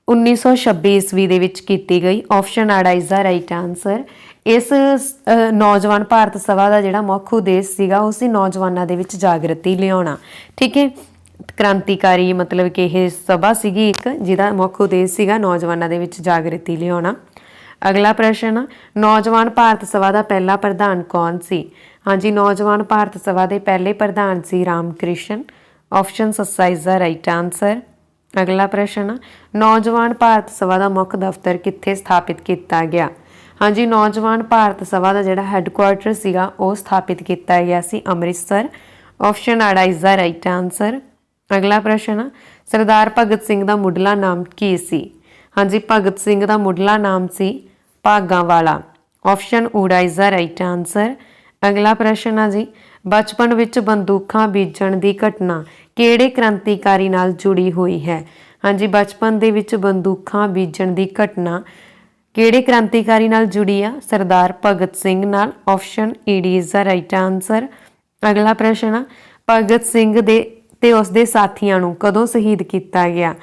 1926 ਈਸਵੀ ਦੇ ਵਿੱਚ ਕੀਤੀ ਗਈ। ਆਪਸ਼ਨ ਆੜਾ ਇਜ਼ ਦਾ ਰਾਈਟ ਆਨਸਰ। ਇਸ ਨੌਜਵਾਨ ਭਾਰਤ ਸਭਾ ਦਾ ਜਿਹੜਾ ਮੁੱਖ ਉਦੇਸ਼ ਸੀਗਾ ਉਹ ਸੀ ਨੌਜਵਾਨਾਂ ਦੇ ਵਿੱਚ ਜਾਗਰਤੀ ਲਿਆਉਣਾ। ਠੀਕ ਹੈ, ਕ੍ਰਾਂਤੀਕਾਰੀ ਮਤਲਬ ਕਿ ਇਹ ਸਭਾ ਸੀਗੀ ਇੱਕ ਜਿਹਦਾ ਮੁੱਖ ਉਦੇਸ਼ ਸੀਗਾ ਨੌਜਵਾਨਾਂ ਦੇ ਵਿੱਚ ਜਾਗਰਤੀ ਲਿਆਉਣਾ। ਅਗਲਾ ਪ੍ਰਸ਼ਨ, ਨੌਜਵਾਨ ਭਾਰਤ ਸਭਾ ਦਾ ਪਹਿਲਾ ਪ੍ਰਧਾਨ ਕੌਣ ਸੀ? ਹਾਂਜੀ, ਨੌਜਵਾਨ ਭਾਰਤ ਸਭਾ ਦੇ ਪਹਿਲੇ ਪ੍ਰਧਾਨ ਸੀ ਰਾਮ ਕ੍ਰਿਸ਼ਨ। ਆਪਸ਼ਨ ਸੱਸਾ ਇਜ਼ ਦਾ ਰਾਈਟ ਆਨਸਰ। ਅਗਲਾ ਪ੍ਰਸ਼ਨ, ਨੌਜਵਾਨ ਭਾਰਤ ਸਭਾ ਦਾ ਮੁੱਖ ਦਫ਼ਤਰ ਕਿੱਥੇ ਸਥਾਪਿਤ ਕੀਤਾ ਗਿਆ? ਹਾਂਜੀ, ਨੌਜਵਾਨ ਭਾਰਤ ਸਭਾ ਦਾ ਜਿਹੜਾ ਹੈੱਡਕੁਆਰਟਰ ਸੀਗਾ ਉਹ ਸਥਾਪਿਤ ਕੀਤਾ ਗਿਆ ਸੀ ਅੰਮ੍ਰਿਤਸਰ। ਆਪਸ਼ਨ ਆੜਾ ਇਜ਼ ਦਾ ਰਾਈਟ ਆਨਸਰ। ਅਗਲਾ ਪ੍ਰਸ਼ਨ, ਸਰਦਾਰ ਭਗਤ ਸਿੰਘ ਦਾ ਮੁੱਢਲਾ ਨਾਮ ਕੀ ਸੀ? ਹਾਂਜੀ, ਭਗਤ ਸਿੰਘ ਦਾ ਮੁੱਢਲਾ ਨਾਮ ਸੀ ਭਾਗਾਂਵਾਲਾ। ਆਪਸ਼ਨ ਊੜਾ ਇਜ਼ ਦਾ ਰਾਈਟ ਆਨਸਰ। ਅਗਲਾ ਪ੍ਰਸ਼ਨ ਆ ਜੀ, ਬਚਪਨ ਵਿੱਚ ਬੰਦੂਕਾਂ ਬੀਜਣ ਦੀ ਘਟਨਾ ਕਿਹੜੇ ਕ੍ਰਾਂਤੀਕਾਰੀ ਨਾਲ ਜੁੜੀ ਹੋਈ ਹੈ? ਹਾਂਜੀ, ਬਚਪਨ ਦੇ ਵਿੱਚ ਬੰਦੂਕਾਂ ਬੀਜਣ ਦੀ ਘਟਨਾ ਕਿਹੜੇ ਕ੍ਰਾਂਤੀਕਾਰੀ ਨਾਲ ਜੁੜੀ ਆ? ਸਰਦਾਰ ਭਗਤ ਸਿੰਘ ਨਾਲ। ਆਪਸ਼ਨ ਈ ਡੀ ਇਜ਼ ਦਾ ਰਾਈਟ ਆਨਸਰ। ਅਗਲਾ ਪ੍ਰਸ਼ਨ ਆ, ਭਗਤ ਸਿੰਘ ਤੇ ਉਸ ਦੇ ਸਾਥੀਆਂ ਨੂੰ ਕਦੋਂ ਸ਼ਹੀਦ ਕੀਤਾ ਗਿਆ?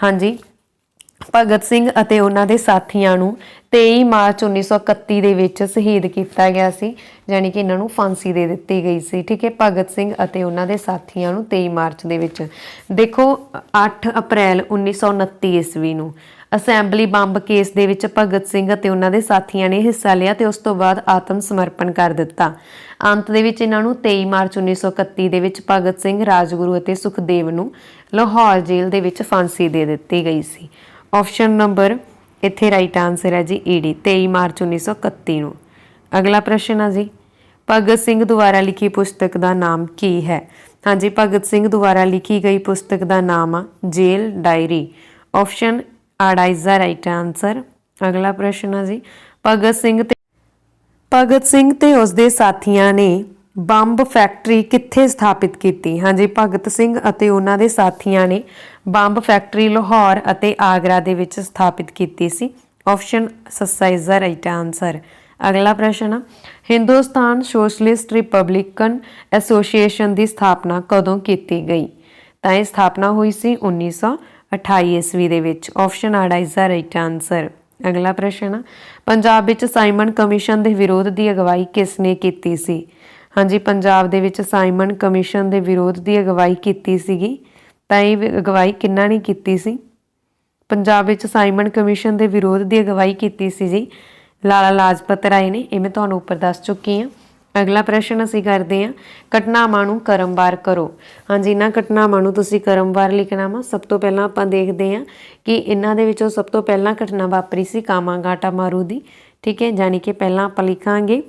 ਹਾਂਜੀ, ਭਗਤ ਸਿੰਘ ਅਤੇ ਉਹਨਾਂ ਦੇ ਸਾਥੀਆਂ ਨੂੰ 23 ਮਾਰਚ 1931 ਦੇ ਵਿੱਚ ਸ਼ਹੀਦ ਕੀਤਾ ਗਿਆ ਸੀ, ਯਾਨੀ ਕਿ ਇਹਨਾਂ ਨੂੰ ਫਾਂਸੀ ਦੇ ਦਿੱਤੀ ਗਈ ਸੀ। ਠੀਕ ਹੈ, ਭਗਤ ਸਿੰਘ ਅਤੇ ਉਹਨਾਂ ਦੇ ਸਾਥੀਆਂ ਨੂੰ 23 ਮਾਰਚ ਦੇ ਵਿੱਚ। ਦੇਖੋ 8 ਅਪ੍ਰੈਲ 1929 ਈਸਵੀ ਨੂੰ ਅਸੈਂਬਲੀ ਬੰਬ ਕੇਸ ਦੇ ਵਿੱਚ ਭਗਤ ਸਿੰਘ ਅਤੇ ਉਹਨਾਂ ਦੇ ਸਾਥੀਆਂ ਨੇ ਹਿੱਸਾ ਲਿਆ ਤੇ ਉਸ ਤੋਂ ਬਾਅਦ ਆਤਮ ਸਮਰਪਣ ਕਰ ਦਿੱਤਾ। ਅੰਤ ਦੇ ਵਿੱਚ ਇਹਨਾਂ ਨੂੰ 23 ਮਾਰਚ 1931 ਦੇ ਵਿੱਚ ਭਗਤ ਸਿੰਘ, ਰਾਜਗੁਰੂ ਅਤੇ ਸੁਖਦੇਵ ਨੂੰ ਲਾਹੌਰ ਜੇਲ੍ਹ ਦੇ ਵਿੱਚ ਫਾਂਸੀ ਦੇ ਦਿੱਤੀ ਗਈ ਸੀ। ਆਪਸ਼ਨ ਨੰਬਰ ਇੱਥੇ ਰਾਈਟ ਆਨਸਰ ਹੈ ਜੀ ਈ ਡੀ, 23 ਮਾਰਚ 1931 ਨੂੰ। ਅਗਲਾ ਪ੍ਰਸ਼ਨ ਆ ਜੀ, ਭਗਤ ਸਿੰਘ ਦੁਆਰਾ ਲਿਖੀ ਪੁਸਤਕ ਦਾ ਨਾਮ ਕੀ ਹੈ? ਹਾਂਜੀ, ਭਗਤ ਸਿੰਘ ਦੁਆਰਾ ਲਿਖੀ ਗਈ ਪੁਸਤਕ ਦਾ ਨਾਮ ਆ ਜੇਲ੍ਹ ਡਾਇਰੀ। ਆਪਸ਼ਨ ਆੜਾ ਇਜ਼ ਦਾ ਰਾਈਟ ਆਨਸਰ। ਅਗਲਾ ਪ੍ਰਸ਼ਨ ਆ ਜੀ, ਭਗਤ ਸਿੰਘ ਤੇ ਉਸਦੇ ਸਾਥੀਆਂ ਨੇ ਬੰਬ ਫੈਕਟਰੀ ਕਿੱਥੇ ਸਥਾਪਿਤ ਕੀਤੀ? ਹਾਂਜੀ, ਭਗਤ ਸਿੰਘ ਅਤੇ ਉਹਨਾਂ ਦੇ ਸਾਥੀਆਂ ਨੇ ਬੰਬ ਫੈਕਟਰੀ ਲਾਹੌਰ ਅਤੇ ਆਗਰਾ ਦੇ ਵਿੱਚ ਸਥਾਪਿਤ ਕੀਤੀ ਸੀ। ਆਪਸ਼ਨ ਸੱਸਾ ਇਜ਼ ਦਾ ਰਾਈਟ ਆਨਸਰ। ਅਗਲਾ ਪ੍ਰਸ਼ਨ, ਹਿੰਦੁਸਤਾਨ ਸੋਸ਼ਲਿਸਟ ਰਿਪਬਲਿਕਨ ਐਸੋਸੀਏਸ਼ਨ ਦੀ ਸਥਾਪਨਾ ਕਦੋਂ ਕੀਤੀ ਗਈ? ਤਾਂ ਇਹ ਸਥਾਪਨਾ ਹੋਈ ਸੀ 1928 ਈਸਵੀ ਦੇ ਵਿੱਚ। ਆਪਸ਼ਨ ਆੜਾ ਇਜ਼ ਦਾ ਰਾਈਟ ਆਨਸਰ। अगला प्रश्न, पंजाब विच साइमन कमीशन के विरोध की अगवाई किसने की सी? हाँ जी, पंजाब दे विच साइमन कमीशन के विरोध की अगवाई की सीगी, तां ये अगवाई किन्ना ने की सी? पंजाब विच साइमन कमीशन के विरोध की अगवाई की सी जी लाला लाजपत राय ने। ये मैं तुहानूं उपर दस चुकी हाँ। अगला प्रश्न असीं करते हैं, घटनावां नूं क्रमवार करो। हाँ जी, इन्हां घटनावां नूं तुसीं क्रमवार लिखना वा। सब तो पहलां आपां देखते हैं कि इन्हां दे विचों सब तो पहलां घटना वापरी सी कामागाटा मारू दी। ठीक है, जानी कि पहलां आपां लिखांगे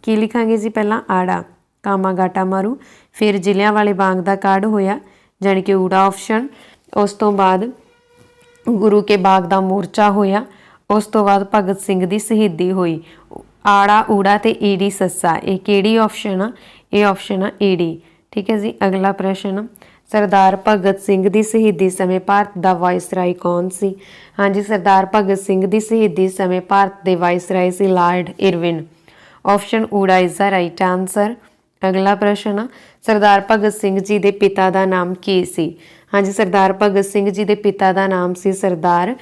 की लिखांगे जी, पहलां आड़ा कामागाटा मारू, फिर जिलियांवाले बाग दा कांड होया जानी कि ऊड़ा ऑप्शन, उस तो बाद गुरु के बाग दा मोर्चा होया, उस तो बाद भगत सिंह दी शहीदी हुई। आड़ा ऊड़ा ते ईडी सस्सा, ये किहड़ी ऑप्शन आ? ये ऑप्शन आ ईडी। ठीक है जी। अगला प्रश्न, सरदार भगत सिंह दी शहीदी समय भारत दा वाइसराय कौन सी? हाँ जी, सरदार भगत सिंह दी शहीदी समय भारत दे वाइसराय सी लॉर्ड इरविन। ऑप्शन ऊड़ा इज द राइट आंसर। अगला प्रश्न, सरदार भगत सिंह जी दे पिता दा नाम की सी? हाँ जी, सरदार भगत सिंह जी दे पिता दा नाम सी Sardar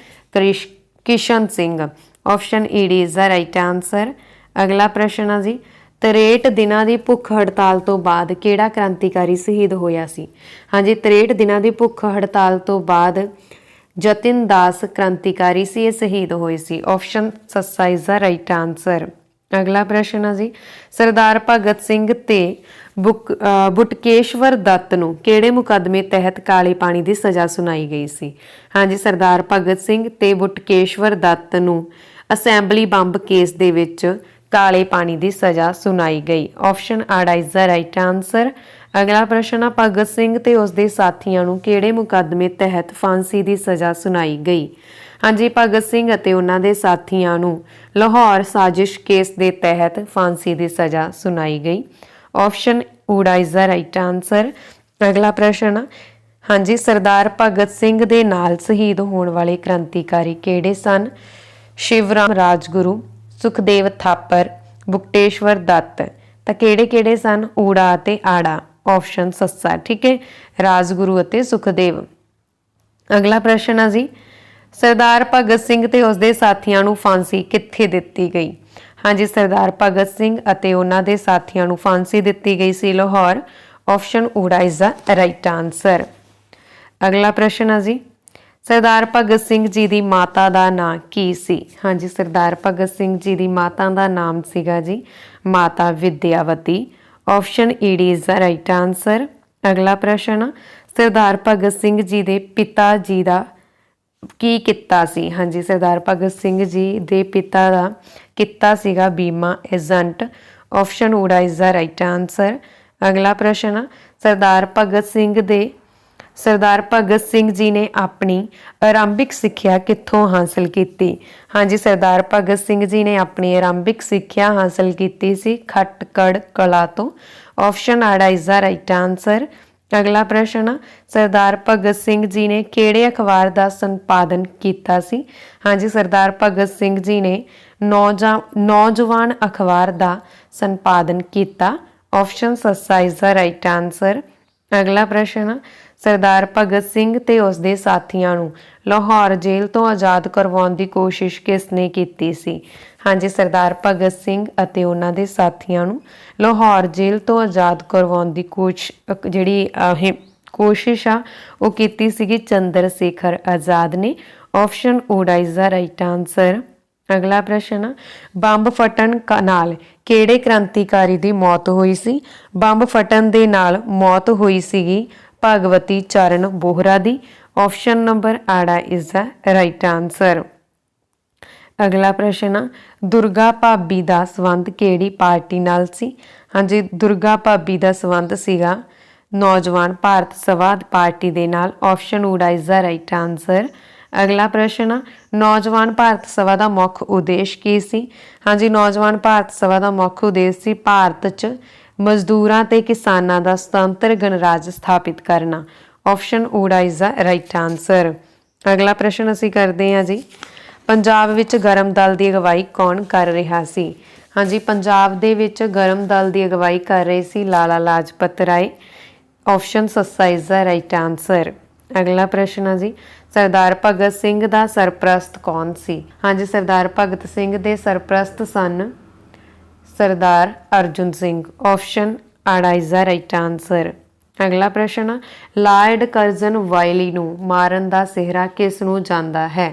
Kishan Singh. Option ED is the right answer. अगला प्रश्न जी, 63 दिनां दी भुख हड़ताल तो बाद किहड़ा क्रांतिकारी शहीद होया सी? हाँ जी, 63 दिनां दी भुख हड़ताल तो बाद जतिन दास क्रांतिकारी सी, शहीद होए सी। ऑप्शन सस्सा इज द राइट आंसर। अगला प्रश्न जी, सरदार भगत सिंह ते बुटकेश्वर दत्त नूं किहड़े मुकदमे तहत काले पानी की सज़ा सुनाई गई सी? हाँ जी, सरदार भगत सिंह ते बुटकेश्वर दत्त नूं असैंबली बंब केस दे विच काले पानी की सज़ा सुनाई गई। ऑप्शन आड़ा इज द राइट आंसर। अगला प्रश्न, भगत सिंह ते उसदे साथियां नूं किहड़े मुकदमे तहत फांसी की सज़ा सुनाई गई? हाँ जी, भगत सिंह अते उन्हां दे साथियां नूं लाहौर साजिश केस के तहत फांसी की सज़ा सुनाई गई। ऑप्शन ऊड़ा इज द राइट आंसर। अगला प्रश्न, हाँ जी, सरदार भगत सिंह दे नाल शहीद होने वाले क्रांतिकारी किहड़े सन? शिवराम राजगुरू, सुखदेव थापर, बुकटेश्वर दत्त। तो किहड़े सन? ऊड़ा अते आड़ा। ऑप्शन सस्सा। ठीक है, राजगुरू अते सुखदेव। अगला प्रश्न जी, सरदार भगत सिंह ते उसदे साथियां नूं फांसी कित्थे दित्ती गई? हाँ जी, सरदार भगत सिंह अते उन्हां दे साथियां नूं फांसी दित्ती गई सी लाहौर। ऑप्शन ऊड़ा इज द राइट आंसर। अगला प्रश्न जी, सरदार भगत सिंह जी की माता का नाम की सी? हाँ जी, सरदार भगत सिंह जी की माता का नाम सीगा जी माता Vidyavati. Option ED is the right answer. अगला प्रश्न, सरदार भगत सिंह जी के पिता जी का की किता सी? हाँ जी, सरदार भगत सिंह जी के पिता का किता सीगा बीमा एजेंट। ऑप्शन ऊड़ा इज द राइट आंसर। अगला प्रश्न, सरदार भगत सिंह जी ने अपनी आरंभिक सिक्ख्या कित्थों हासिल की? हाँ जी, सरदार भगत सिंह जी ने अपनी आरंभिक सिक्ख्या हासिल की सी खटकड़ कला तो। ऑप्शन आड़ा इज द राइट आंसर। अगला प्रश्न, सरदार भगत सिंह जी ने किहड़े अखबार का संपादन किया सी? हाँ जी, सरदार भगत सिंह जी ने नौजवान अखबार का संपादन किया। ऑप्शन सस्सा इज द राइट आंसर। अगला प्रश्न, सरदार भगत सिंह ते उसदे साथियां नूं लाहौर जेल तो आज़ाद करवाउण दी कोशिश किसने की सी? हाँ जी, सरदार भगत सिंह अते उन्हां दे साथियां नूं लाहौर जेल तो आज़ाद करवाउण दी कोशिश आ वो कीती सीगी चंद्र शेखर आज़ाद ने। ऑप्शन ऊड़ा इज द राइट आंसर। अगला प्रश्न, बंब फटन नाल किहड़े क्रांतिकारी की मौत हुई सी? बंब फटन दे नाल मौत हुई सीगी भगवती चरण बोहरा दी। ऑप्शन नंबर आड़ा इज द राइट आंसर। अगला प्रश्न, दुर्गा भाभी का संबंध किहड़ी पार्टी नाल सी? हाँ जी, दुर्गा भाभी का संबंध सीगा नौजवान भारत सभा पार्टी दे नाल। ऑप्शन ऊड़ा इज द राइट आंसर। अगला प्रश्न, नौजवान भारत सभा का मुख उद्देश्य की सी? हाँ जी, नौजवान भारत सभा का मुख उद्देश्य सी भारत च मजदूरां ते किसानां दा स्वतंत्र गणराज स्थापित करना। ऑप्शन ऊड़ा इज द राइट आंसर। अगला प्रश्न असीं करते हैं जी, पंजाब विच गरम दल की अगवाई कौन कर रहा सी? हाँ जी, पंजाब दे विच गरम दल की अगवाई कर रहे सी लाला लाजपत राय। ऑप्शन सस्सा इज द राइट आंसर। अगला प्रश्न जी, सरदार भगत सिंह दा सरप्रस्त कौन सी? हाँ जी, सरदार भगत सिंह दे सरप्रस्त सन सरदार अर्जुन सिंह। ऑप्शन आड़ा इज द राइट आंसर। अगला प्रश्न, लार्ड करजन वायली नूं मारन दा सिहरा किस नूं जांदा है?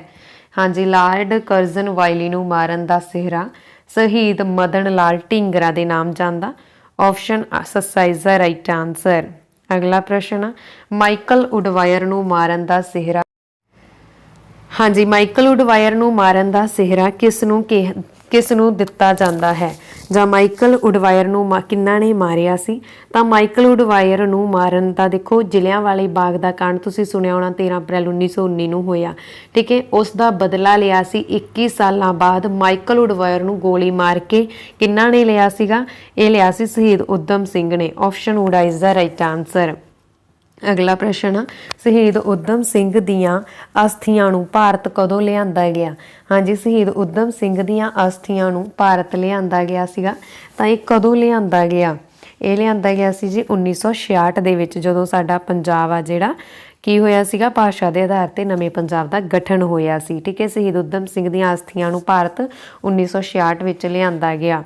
हाँ जी, लार्ड करजन वायली नूं मारन दा सिहरा शहीद मदन लाल ढींगरा दे नाम जांदा। ऑप्शन सस्सा इज द राइट आंसर। अगला प्रश्न, माइकल उडवायर नूं मारन दा सिहरा, हाँ जी, माइकल उडवायर नूं मारन दा सिहरा किस नूं दिता जांदा है? ਜਾਂ ਮਾਈਕਲ ਉਡਵਾਇਰ ਨੂੰ ਕਿੰਨਾ ਨੇ ਮਾਰਿਆ ਸੀ? ਤਾਂ ਮਾਈਕਲ ਉਡਵਾਇਰ ਨੂੰ ਮਾਰਨ ਦਾ ਦੇਖੋ ਜਲਿਆਂਵਾਲੇ ਬਾਗ ਦਾ ਕਾਂਡ ਤੁਸੀਂ ਸੁਣਿਆ ਹੋਣਾ 13 ਅਪ੍ਰੈਲ 1919 ਨੂੰ ਹੋਇਆ, ਠੀਕ ਹੈ। ਉਸ ਦਾ ਬਦਲਾ ਲਿਆ ਸੀ 21 ਸਾਲਾਂ ਬਾਅਦ ਮਾਈਕਲ ਉਡਵਾਇਰ ਨੂੰ ਗੋਲੀ ਮਾਰ ਕੇ। ਕਿੰਨਾ ਨੇ ਲਿਆ ਸੀਗਾ? ਇਹ ਲਿਆ ਸੀ ਸ਼ਹੀਦ ਊਧਮ ਸਿੰਘ ਨੇ। ਆਪਸ਼ਨ ਊੜਾ ਇਜ਼ ਦਾ ਰਾਈਟ ਆਂਸਰ। अगला प्रश्न, शहीद उधम सिंह दियां अस्थियां नूं भारत कदों लिआंदा गया? हाँ जी, शहीद उधम सिंह दियां अस्थियां नूं भारत लिआंदा गया सीगा। तां इह कदों लिआंदा गया? ਇਹ ਲਿਆਂਦਾ ਗਿਆ ਸੀ ਜੀ 1966 ਦੇ ਵਿੱਚ, ਜਦੋਂ ਸਾਡਾ ਪੰਜਾਬ ਆ ਜਿਹੜਾ ਕੀ ਹੋਇਆ ਸੀਗਾ, ਭਾਸ਼ਾ ਦੇ ਆਧਾਰ ਤੇ ਨਵੇਂ ਪੰਜਾਬ ਦਾ ਗਠਨ ਹੋਇਆ ਸੀ, ਠੀਕ ਹੈ। ਸ਼ਹੀਦ ਊਧਮ ਸਿੰਘ ਦੀਆਂ ਅਸਥੀਆਂ ਨੂੰ ਭਾਰਤ 1966 ਵਿੱਚ ਲਿਆਂਦਾ ਗਿਆ।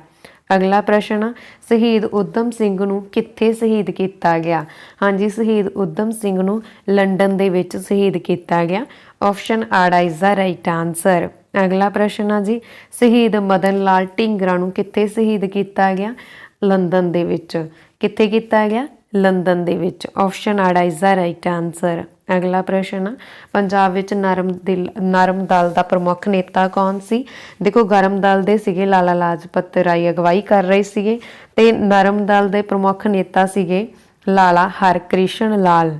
अगला प्रश्न, शहीद उधम सिंह नूं कित्थे शहीद किया गया? हाँ जी, शहीद उधम सिंह नूं लंडन दे विच शहीद किया गया। ऑप्शन आड़ा इज द राइट आंसर। अगला प्रश्न जी, शहीद मदन लाल ढींगरा नूं कित्थे शहीद किया गया? लंदन दे विच। कित्थे किया गया? लंदन दे विच। ऑप्शन आड़ा इज द राइट आंसर। अगला प्रश्न, पंजाब विच नरम दल का प्रमुख नेता कौन सी? देखो, गरम दल दे सीगे लाला लाजपत राय अगवाई कर रहे सीगे, ते नरम दल दे प्रमुख नेता सीगे Lala Harkrishan Lal.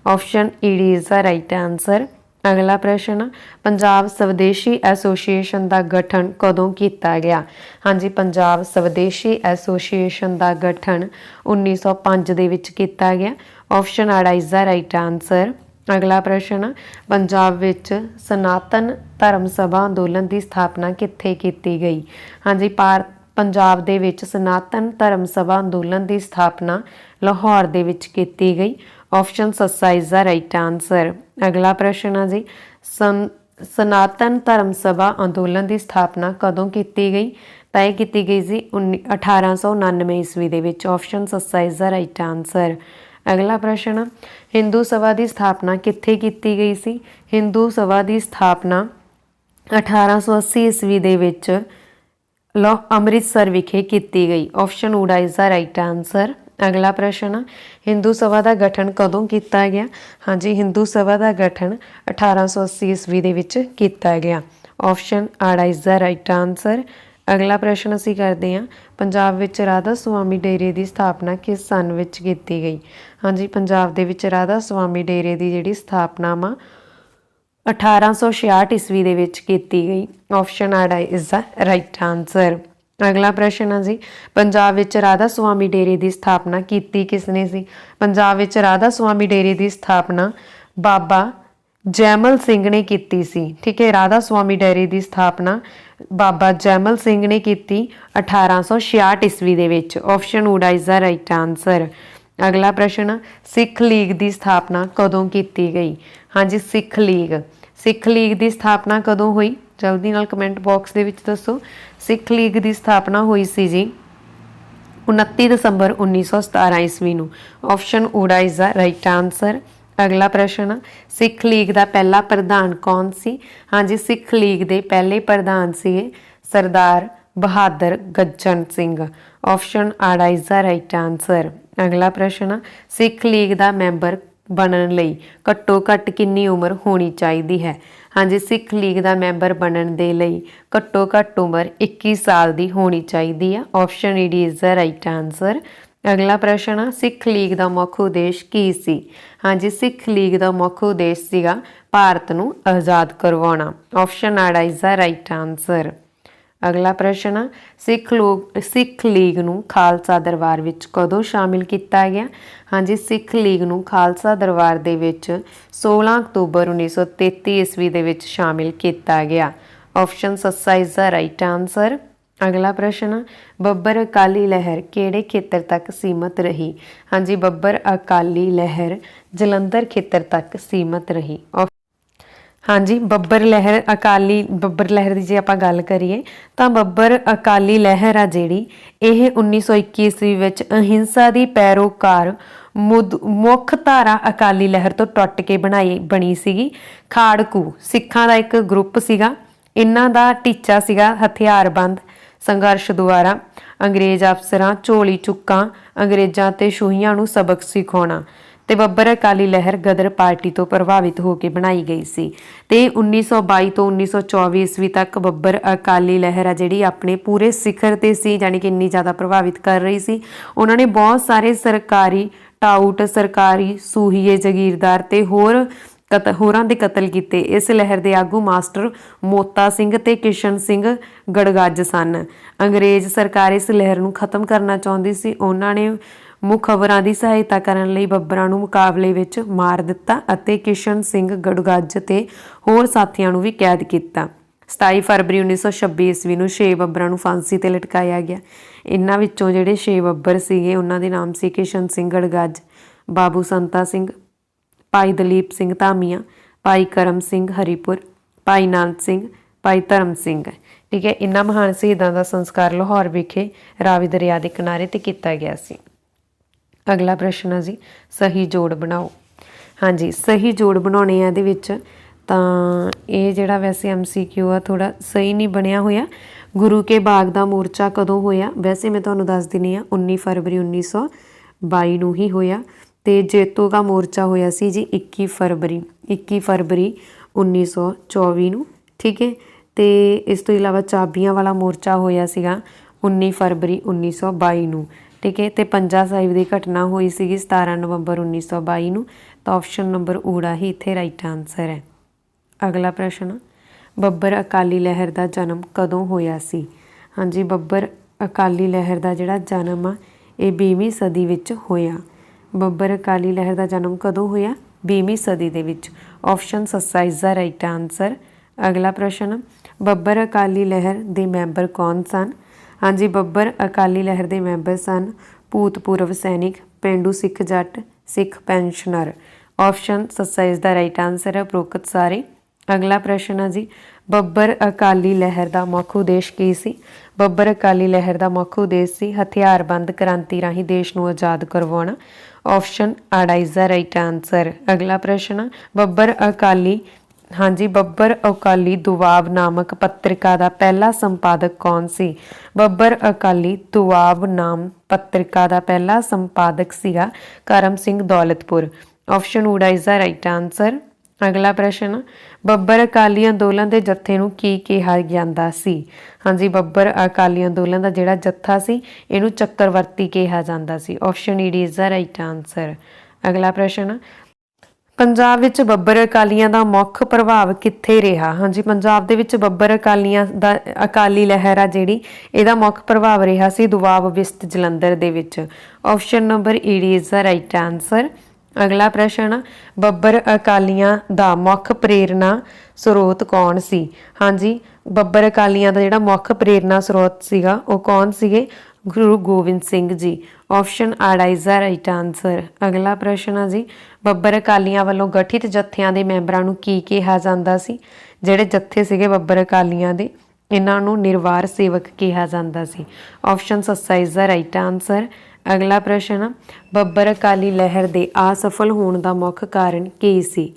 Option ED is the right answer. अगला प्रश्न, पंजाब स्वदेशी एसोसीएशन का गठन कदों किया गया? हाँ जी, पंजाब स्वदेशी एसोसीएशन का गठन 1905 दे विच किया गया। ऑप्शन आड़ा इज द राइट आंसर। अगला प्रश्न, पंजाब विच सनातन धर्म सभा अंदोलन की स्थापना कित्थे कीती गई? हाँ जी, पंजाब दे विच सनातन धर्म सभा अंदोलन की स्थापना लाहौर दे विच कीती गई। ऑप्शन सस्सा इज द राइट आंसर। अगला प्रश्न है जी, सनातन धर्म सभा अंदोलन की स्थापना कदों की गई? तय की गई जी 1899 ईस्वी दे विच। ऑप्शन सस्सा इज द राइट आंसर। अगला प्रश्न, हिंदू सभा की स्थापना कित्थे की गई सी? हिंदू सभा की स्थापना 1880 ईस्वी दे विच अमृतसर विखे की गई। ऑप्शन ऊड़ा इज द राइट आंसर। अगला प्रश्न, हिंदू सभा का गठन कदों किया गया? हाँ जी, हिंदू सभा का गठन 1880 ईस्वी दे विच किया गया। ऑप्शन आड़ा इज द राइट आंसर। अगला प्रश्न असी करते हैं, पंजाब विच राधा स्वामी डेरे की स्थापना किस सन विच की गई? हाँ जी, पंजाब दे विच राधा स्वामी डेरे की जिहड़ी स्थापना वा 1866 ईस्वी दे विच की गई। ऑप्शन आड़ा इज द राइट आंसर। अगला प्रश्न है जी, पंजाब विच राधा स्वामी डेरे की स्थापना की किसने सी? पंजाब विच राधा स्वामी डेरे की स्थापना बाबा जैमल सिंह ने की सी, ठीक है। राधा स्वामी डेरे की स्थापना बाबा जैमल सिंह ने की 1866 ईस्वी दे विच। ऑप्शन ऊड़ा इज द राइट आंसर। अगला प्रश्न, सिख लीग की स्थापना कदों की गई? हाँ जी, सिख लीग की स्थापना कदों हुई? जल्दी नाल कमेंट बॉक्स दे विच दसो। सिख लीग की स्थापना हुई सी जी 29 दसंबर 1917 ईस्वी नूं। ऑप्शन ऊड़ा इज द राइट आंसर। अगला प्रश्न, सिख लीग का पहला प्रधान कौन सी? हाँ जी, सिख लीग के पहले प्रधान से सरदार बहादुर गज्जन सिंह। ऑप्शन आड़ा इज द राइट आंसर। अगला प्रश्न, सिख लीग का मैंबर बनने लई घट्टो घट्ट कितनी उम्र होनी चाहिए है? हाँ जी, सिख लीग का मैंबर बनने दे लई घट्टो घट्ट उम्र 21 साल की होनी चाहिए है। Option ED is the right answer. अगला प्रश्न, सिख लीग का मुख्य उद्देश्य की सी? हाँ जी, सिख लीग का मुख्य उद्देश्य सीगा भारत नूं आज़ाद करवाउणा। ऑप्शन आड़ा इज द राइट आंसर। अगला प्रश्न, सिख लीग नूं खालसा दरबार विच कदों शामिल किया गया? हाँ जी, सिख लीग नूं खालसा दरबार दे विच 16 अक्तूबर 1933 ईस्वी दे विच शामिल किया गया। ऑप्शन सस्सा इज द राइट आंसर। अगला प्रश्न, बब्बर अकाली लहर किहड़े खेत्र तक सीमित रही? हाँ जी, बब्बर अकाली लहर जलंधर खेत्र तक सीमित रही। हाँ जी, ਬੱਬਰ ਲਹਿਰ ਅਕਾਲੀ ਬੱਬਰ ਲਹਿਰ ਦੀ ਜੇ ਆਪਾਂ ਗੱਲ ਕਰੀਏ ਤਾਂ ਬੱਬਰ ਅਕਾਲੀ ਲਹਿਰ ਆ ਜਿਹੜੀ ਇਹ 1921 ਈਸਵੀ ਵਿੱਚ ਅਹਿੰਸਾ ਦੀ ਪੈਰੋਕਾਰ ਮੁੱਖ ਧਾਰਾ ਅਕਾਲੀ ਲਹਿਰ ਤੋਂ ਟੁੱਟ ਕੇ ਬਣੀ ਸੀਗੀ। ਖਾੜਕੂ ਸਿੱਖਾਂ ਦਾ ਇੱਕ ਗਰੁੱਪ ਸੀਗਾ। ਇਹਨਾਂ ਦਾ ਟੀਚਾ ਸੀਗਾ ਹਥਿਆਰਬੰਦ ਸੰਘਰਸ਼ ਦੁਆਰਾ ਅੰਗਰੇਜ਼ ਅਫਸਰਾਂ ਝੋਲੀ ਚੁੱਕਾਂ ਅੰਗਰੇਜ਼ਾਂ ਤੇ ਸ਼ੂਹੀਆਂ ਨੂੰ ਸਬਕ ਸਿਖਾਉਣਾ। ਤੇ ਬੱਬਰ ਅਕਾਲੀ ਲਹਿਰ ਗਦਰ ਪਾਰਟੀ ਤੋਂ ਪ੍ਰਭਾਵਿਤ ਹੋ ਕੇ ਬਣਾਈ ਗਈ ਸੀ। ਤੇ 1922 ਤੋਂ 1924 ਈਸਵੀ ਤੱਕ ਬੱਬਰ ਅਕਾਲੀ ਲਹਿਰ ਆ ਜਿਹੜੀ ਆਪਣੇ ਪੂਰੇ ਸਿਖਰ ਤੇ ਸੀ, ਜਾਣੀ ਕਿ ਇੰਨੀ ਜ਼ਿਆਦਾ ਪ੍ਰਭਾਵਿਤ ਕਰ ਰਹੀ ਸੀ। ਉਹਨਾਂ ਨੇ ਬਹੁਤ ਸਾਰੇ ਸਰਕਾਰੀ ਟਾਊਟ ਸਰਕਾਰੀ ਸੂਹੀਏ ਜਗੀਰਦਾਰ ਤੇ ਹੋਰਾਂ ਦੇ ਕਤਲ ਕੀਤੇ। ਇਸ ਲਹਿਰ ਦੇ ਆਗੂ ਮਾਸਟਰ ਮੋਤਾ ਸਿੰਘ ਤੇ ਕਿਸ਼ਨ ਸਿੰਘ ਗੜਗੱਜ ਸਨ। ਅੰਗਰੇਜ਼ ਸਰਕਾਰ ਇਸ ਲਹਿਰ ਨੂੰ ਖਤਮ ਕਰਨਾ ਚਾਹੁੰਦੀ ਸੀ। ਉਹਨਾਂ ਨੇ ਮੁਖਬਰਾਂ ਦੀ ਸਹਾਇਤਾ ਕਰਨ ਲਈ ਬੱਬਰਾਂ ਨੂੰ ਮੁਕਾਬਲੇ ਵਿੱਚ ਮਾਰ ਦਿੱਤਾ ਅਤੇ ਕਿਸ਼ਨ ਸਿੰਘ ਗੜਗੱਜ ਤੇ ਹੋਰ ਸਾਥੀਆਂ ਨੂੰ ਵੀ ਕੈਦ ਕੀਤਾ। 27 ਫਰਵਰੀ 1926 ਈਸਵੀ ਨੂੰ 6 ਬੱਬਰਾਂ ਨੂੰ ਫਾਂਸੀ ਤੇ ਲਟਕਾਇਆ ਗਿਆ। ਇਹਨਾਂ ਵਿੱਚੋਂ ਜਿਹੜੇ 6 ਬੱਬਰ ਸੀਗੇ ਉਹਨਾਂ ਦੇ ਨਾਮ ਸੀ ਕਿਸ਼ਨ ਸਿੰਘ ਗੜਗੱਜ, ਬਾਬੂ ਸੰਤਾ ਸਿੰਘ, ਭਾਈ ਦਲੀਪ ਸਿੰਘ ਧਾਮੀਆਂ, ਭਾਈ ਕਰਮ ਸਿੰਘ ਹਰੀਪੁਰ, ਭਾਈ ਨਾਨਕ ਸਿੰਘ, ਭਾਈ ਧਰਮ ਸਿੰਘ। ਠੀਕ ਹੈ, ਇਹਨਾਂ ਮਹਾਨ ਸ਼ਹੀਦਾਂ ਦਾ ਸੰਸਕਾਰ ਲਾਹੌਰ ਵਿਖੇ ਰਾਵੀ ਦਰਿਆ ਦੇ ਕਿਨਾਰੇ ਤੇ ਕੀਤਾ ਗਿਆ ਸੀ। ਅਗਲਾ ਪ੍ਰਸ਼ਨ ਹੈ ਜੀ ਸਹੀ ਜੋੜ ਬਣਾਓ। ਹਾਂਜੀ, ਸਹੀ ਜੋੜ ਬਣਾਉਣੇ ਆ ਇਹਦੇ ਵਿੱਚ ਤਾਂ ਇਹ ਜਿਹੜਾ ਵੈਸੇ MCQ ਆ ਥੋੜਾ ਸਹੀ ਨਹੀਂ ਬਣਿਆ ਹੋਇਆ। ਗੁਰੂ ਕੇ ਬਾਗ ਦਾ ਮੋਰਚਾ ਕਦੋਂ ਹੋਇਆ? ਵੈਸੇ ਮੈਂ ਤੁਹਾਨੂੰ ਦੱਸ ਦਿੰਦੀ ਆ 19 ਫਰਵਰੀ 1922 ਨੂੰ ਹੀ ਹੋਇਆ। ਤੇ ਜੇਤੂ ਦਾ ਮੋਰਚਾ ਹੋਇਆ ਸੀ ਜੀ 21 ਫਰਵਰੀ 1924 ਨੂੰ। ਠੀਕ ਹੈ, ਤੇ ਇਸ ਤੋਂ ਇਲਾਵਾ ਚਾਬੀਆਂ ਵਾਲਾ ਮੋਰਚਾ ਹੋਇਆ ਸੀਗਾ 19 ਫਰਵਰੀ 1922 ਨੂੰ। ਠੀਕ ਹੈ, ਤੇ ਪੰਜਾ ਸਾਹਿਬ ਦੀ ਘਟਨਾ ਹੋਈ ਸੀਗੀ 17 ਨਵੰਬਰ 1922 ਨੂੰ। ਤਾਂ ਆਪਸ਼ਨ ਨੰਬਰ ਊੜਾ ਹੀ ਇੱਥੇ ਰਾਈਟ ਆਨਸਰ ਹੈ। ਅਗਲਾ ਪ੍ਰਸ਼ਨ, ਬੱਬਰ ਅਕਾਲੀ ਲਹਿਰ ਦਾ ਜਨਮ ਕਦੋਂ ਹੋਇਆ ਸੀ? ਹਾਂਜੀ, ਬੱਬਰ ਅਕਾਲੀ ਲਹਿਰ ਦਾ ਜਿਹੜਾ ਜਨਮ ਆ ਇਹ 20ਵੀਂ ਸਦੀ ਵਿੱਚ ਹੋਇਆ। ਬੱਬਰ ਅਕਾਲੀ ਲਹਿਰ ਦਾ ਜਨਮ ਕਦੋਂ ਹੋਇਆ? 20ਵੀਂ ਸਦੀ ਦੇ ਵਿੱਚ। ਆਪਸ਼ਨ ਸੱਸਾ ਇਜ਼ ਦਾ ਰਾਈਟ ਆਨਸਰ। ਅਗਲਾ ਪ੍ਰਸ਼ਨ, ਬੱਬਰ ਅਕਾਲੀ ਲਹਿਰ ਦੇ ਮੈਂਬਰ ਕੌਣ ਸਨ? ਹਾਂਜੀ, ਬੱਬਰ ਅਕਾਲੀ ਲਹਿਰ ਦੇ ਮੈਂਬਰ ਸਨ ਭੂਤਪੂਰਵ ਸੈਨਿਕ, ਪੇਂਡੂ ਸਿੱਖ ਜੱਟ, ਸਿੱਖ ਪੈਨਸ਼ਨਰ। ਆਪਸ਼ਨ ਸੱਸਾ ਇਜ਼ ਦਾ ਰਾਈਟ ਆਨਸਰ ਹੈ ਉਪਰੋਕਤ ਸਾਰੇ। ਅਗਲਾ ਪ੍ਰਸ਼ਨ ਹੈ ਜੀ ਬੱਬਰ ਅਕਾਲੀ ਲਹਿਰ ਦਾ ਮੁੱਖ ਉਦੇਸ਼ ਕੀ ਸੀ? ਬੱਬਰ ਅਕਾਲੀ ਲਹਿਰ ਦਾ ਮੁੱਖ ਉਦੇਸ਼ ਸੀ ਹਥਿਆਰਬੰਦ ਕ੍ਰਾਂਤੀ ਰਾਹੀਂ ਦੇਸ਼ ਨੂੰ ਆਜ਼ਾਦ ਕਰਵਾਉਣਾ। ਆਪਸ਼ਨ ਆੜਾ ਇਜ਼ ਦਾ ਰਾਈਟ ਆਨਸਰ। ਅਗਲਾ ਪ੍ਰਸ਼ਨ, ਬੱਬਰ ਅਕਾਲੀ ਹਾਂਜੀ ਬੱਬਰ ਅਕਾਲੀ ਦੁਆਬ ਨਾਮਕ ਪੱਤਰਿਕਾ ਦਾ ਪਹਿਲਾ ਸੰਪਾਦਕ ਕੌਣ ਸੀ? ਬੱਬਰ ਅਕਾਲੀ ਦੁਆਬ ਨਾਮ ਪੱਤਰਿਕਾ ਦਾ ਪਹਿਲਾ ਸੰਪਾਦਕ ਸੀਗਾ ਕਰਮ ਸਿੰਘ ਦੌਲਤਪੁਰ। ਆਪਸ਼ਨ ਊੜਾ ਇਜ਼ ਦਾ ਰਾਈਟ ਆਨਸਰ। ਅਗਲਾ ਪ੍ਰਸ਼ਨ, ਬੱਬਰ ਅਕਾਲੀ ਅੰਦੋਲਨ ਦੇ ਜੱਥੇ ਨੂੰ ਕੀ ਕਿਹਾ ਜਾਂਦਾ ਸੀ? ਹਾਂਜੀ, ਬੱਬਰ ਅਕਾਲੀ ਅੰਦੋਲਨ ਦਾ ਜਿਹੜਾ ਜੱਥਾ ਸੀ ਇਹਨੂੰ ਚੱਕਰਵਰਤੀ ਕਿਹਾ ਜਾਂਦਾ ਸੀ। ਆਪਸ਼ਨ ਈ ਡੀ ਇਜ਼ ਦਾ ਰਾਈਟ ਆਨਸਰ। ਅਗਲਾ ਪ੍ਰਸ਼ਨ, ਪੰਜਾਬ ਵਿੱਚ ਬੱਬਰ ਅਕਾਲੀਆਂ ਦਾ ਮੁੱਖ ਪ੍ਰਭਾਵ ਕਿੱਥੇ ਰਿਹਾ? ਹਾਂਜੀ, ਪੰਜਾਬ ਦੇ ਵਿੱਚ ਬੱਬਰ ਅਕਾਲੀਆਂ ਦਾ ਅਕਾਲੀ ਲਹਿਰ ਆ ਜਿਹੜੀ ਇਹਦਾ ਮੁੱਖ ਪ੍ਰਭਾਵ ਰਿਹਾ ਸੀ ਦੁਆਬ ਵਿਸਤ ਜਲੰਧਰ ਦੇ ਵਿੱਚ। ਆਪਸ਼ਨ ਨੰਬਰ ਈ ਡੀ ਇਜ਼ ਦਾ ਰਾਈਟ ਆਨਸਰ। ਅਗਲਾ ਪ੍ਰਸ਼ਨ, ਬੱਬਰ ਅਕਾਲੀਆਂ ਦਾ ਮੁੱਖ ਪ੍ਰੇਰਨਾ ਸਰੋਤ ਕੌਣ ਸੀ? ਹਾਂਜੀ, ਬੱਬਰ ਅਕਾਲੀਆਂ ਦਾ ਜਿਹੜਾ ਮੁੱਖ ਪ੍ਰੇਰਨਾ ਸਰੋਤ ਸੀਗਾ ਉਹ ਕੌਣ ਸੀਗੇ? ਗੁਰੂ ਗੋਬਿੰਦ ਸਿੰਘ ਜੀ। ਆਪਸ਼ਨ ਆੜਾ ਇਜ਼ ਦਾ ਰਾਈਟ ਆਨਸਰ। ਅਗਲਾ ਪ੍ਰਸ਼ਨ ਆ ਜੀ ਬੱਬਰ ਅਕਾਲੀਆਂ ਵੱਲੋਂ ਗਠਿਤ ਜੱਥਿਆਂ ਦੇ ਮੈਂਬਰਾਂ ਨੂੰ ਕੀ ਕਿਹਾ ਜਾਂਦਾ ਸੀ? ਜਿਹੜੇ ਜੱਥੇ ਸੀਗੇ ਬੱਬਰ ਅਕਾਲੀਆਂ ਦੇ ਇਹਨਾਂ ਨੂੰ ਨਿਰਵਾਰ ਸੇਵਕ ਕਿਹਾ ਜਾਂਦਾ ਸੀ। ਆਪਸ਼ਨ ਸੱਸਾ ਇਜ਼ ਦਾ ਰਾਈਟ ਆਨਸਰ। ਅਗਲਾ ਪ੍ਰਸ਼ਨ, ਬੱਬਰ ਅਕਾਲੀ ਲਹਿਰ ਦੇ ਅਸਫਲ ਹੋਣ ਦਾ ਮੁੱਖ ਕਾਰਨ ਕੀ ਸੀ?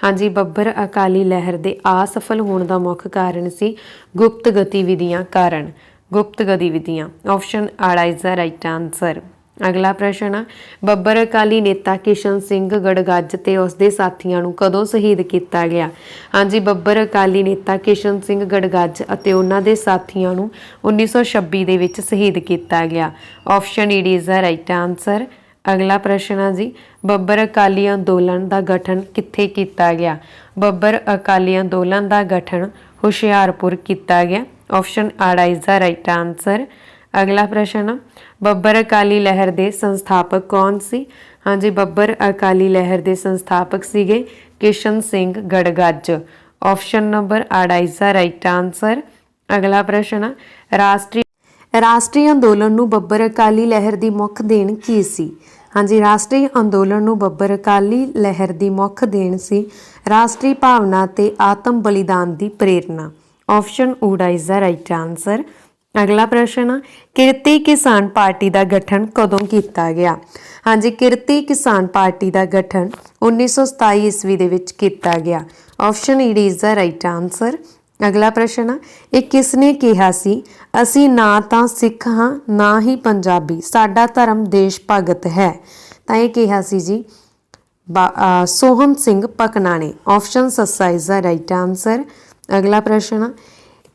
ਹਾਂਜੀ, ਬੱਬਰ ਅਕਾਲੀ ਲਹਿਰ ਦੇ ਅਸਫਲ ਹੋਣ ਦਾ ਮੁੱਖ ਕਾਰਨ ਸੀ ਗੁਪਤ ਗਤੀਵਿਧੀਆਂ ਕਾਰਨ। ਗੁਪਤ ਗਤੀਵਿਧੀਆਂ। ਆਪਸ਼ਨ ਆੜਾ ਇਜ਼ ਦਾ ਰਾਈਟ ਆਨਸਰ। ਅਗਲਾ ਪ੍ਰਸ਼ਨ, ਬੱਬਰ ਅਕਾਲੀ ਨੇਤਾ ਕਿਸ਼ਨ ਸਿੰਘ ਗੜਗੱਜ ਤੇ ਉਸਦੇ ਸਾਥੀਆਂ ਨੂੰ ਕਦੋਂ ਸ਼ਹੀਦ ਕੀਤਾ ਗਿਆ? ਹਾਂਜੀ, ਬੱਬਰ ਅਕਾਲੀ ਨੇਤਾ ਕਿਸ਼ਨ ਸਿੰਘ ਗੜਗੱਜ ਅਤੇ ਉਹਨਾਂ ਦੇ ਸਾਥੀਆਂ ਨੂੰ 1926 ਦੇ ਵਿੱਚ ਸ਼ਹੀਦ ਕੀਤਾ ਗਿਆ। ਆਪਸ਼ਨ ਈ ਡੀ ਇਜ਼ ਦਾ ਰਾਈਟ ਆਨਸਰ। ਅਗਲਾ ਪ੍ਰਸ਼ਨ ਹੈ ਜੀ ਬੱਬਰ ਅਕਾਲੀ ਅੰਦੋਲਨ ਦਾ ਗਠਨ ਕਿੱਥੇ ਕੀਤਾ ਗਿਆ? ਬੱਬਰ ਅਕਾਲੀ ਅੰਦੋਲਨ ਦਾ ਗਠਨ ਹੁਸ਼ਿਆਰਪੁਰ ਕੀਤਾ ਗਿਆ। ਆਪਸ਼ਨ ਆੜਾ ਇਜ਼ ਦਾ ਰਾਈਟ ਆਨਸਰ। ਅਗਲਾ ਪ੍ਰਸ਼ਨ, ਬੱਬਰ ਅਕਾਲੀ ਲਹਿਰ ਦੇ ਸੰਸਥਾਪਕ ਕੌਣ ਸੀ? ਹਾਂਜੀ, ਬੱਬਰ ਅਕਾਲੀ ਲਹਿਰ ਦੇ ਸੰਸਥਾਪਕ ਸੀਗੇ ਕਿਸ਼ਨ ਸਿੰਘ ਗੜਗੱਜ। ਆਪਸ਼ਨ ਨੰਬਰ ਆੜਾ ਇਜ਼ ਦਾ ਰਾਈਟ ਆਨਸਰ। ਅਗਲਾ ਪ੍ਰਸ਼ਨ, ਰਾਸ਼ਟਰੀ ਅੰਦੋਲਨ ਨੂੰ ਬੱਬਰ ਅਕਾਲੀ ਲਹਿਰ ਦੀ ਮੁੱਖ ਦੇਣ ਕੀ ਸੀ? ਹਾਂਜੀ, ਰਾਸ਼ਟਰੀ ਅੰਦੋਲਨ ਨੂੰ ਬੱਬਰ ਅਕਾਲੀ ਲਹਿਰ ਦੀ ਮੁੱਖ ਦੇਣ ਸੀ ਰਾਸ਼ਟਰੀ ਭਾਵਨਾ ਤੇ ਆਤਮ ਬਲੀਦਾਨ ਦੀ ਪ੍ਰੇਰਨਾ। ਆਪਸ਼ਨ ਊੜਾ ਇਜ਼ ਦਾ ਰਾਈਟ ਆਨਸਰ। ਅਗਲਾ ਪ੍ਰਸ਼ਨ, ਕਿਰਤੀ ਕਿਸਾਨ ਪਾਰਟੀ ਦਾ ਗਠਨ ਕਦੋਂ ਕੀਤਾ ਗਿਆ? ਹਾਂਜੀ, ਕਿਰਤੀ ਕਿਸਾਨ ਪਾਰਟੀ ਦਾ ਗਠਨ 1927 ਈਸਵੀ ਦੇ ਵਿੱਚ ਕੀਤਾ ਗਿਆ। ਆਪਸ਼ਨ ਈ ਇਜ਼ ਦਾ ਰਾਈਟ ਆਨਸਰ। ਅਗਲਾ ਪ੍ਰਸ਼ਨ, ਇਹ ਕਿਸ ਨੇ ਕਿਹਾ ਸੀ ਅਸੀਂ ਨਾ ਤਾਂ ਸਿੱਖ ਹਾਂ ਨਾ ਹੀ ਪੰਜਾਬੀ, ਸਾਡਾ ਧਰਮ ਦੇਸ਼ ਭਗਤ ਹੈ? ਤਾਂ ਇਹ ਕਿਹਾ ਸੀ ਜੀ ਸੋਹਣ ਸਿੰਘ ਭਕਨਾ ਨੇ। ਆਪਸ਼ਨ ਸੱਸਾ ਇਜ਼ ਦਾ ਰਾਈਟ ਆਨਸਰ। ਅਗਲਾ ਪ੍ਰਸ਼ਨ,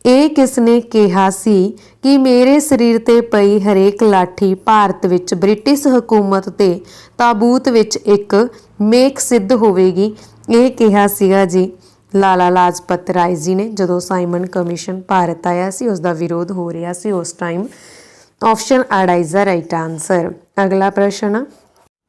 ਇਹ ਕਿਸ ਨੇ ਕਿਹਾ ਸੀ ਕਿ ਮੇਰੇ ਸਰੀਰ ਤੇ ਪਈ ਹਰੇਕ ਲਾਠੀ ਭਾਰਤ ਵਿੱਚ ਬ੍ਰਿਟਿਸ਼ ਹਕੂਮਤ ਤੇ ਤਾਬੂਤ ਵਿੱਚ ਇੱਕ ਮੇਖ ਸਿੱਧ ਹੋਵੇਗੀ? ਇਹ ਕਿਹਾ ਸੀਗਾ ਜੀ ਲਾਲਾ ਲਾਜਪਤ ਰਾਏ ਜੀ ਨੇ, ਜਦੋਂ ਸਾਈਮਨ ਕਮਿਸ਼ਨ ਭਾਰਤ ਆਇਆ ਸੀ ਉਸ ਦਾ ਵਿਰੋਧ ਹੋ ਰਿਹਾ ਸੀ ਉਸ ਟਾਈਮ। ਆਪਸ਼ਨ ਆੜਾ ਇਜ਼ ਦਾ ਰਾਈਟ ਆਨਸਰ। ਅਗਲਾ ਪ੍ਰਸ਼ਨ,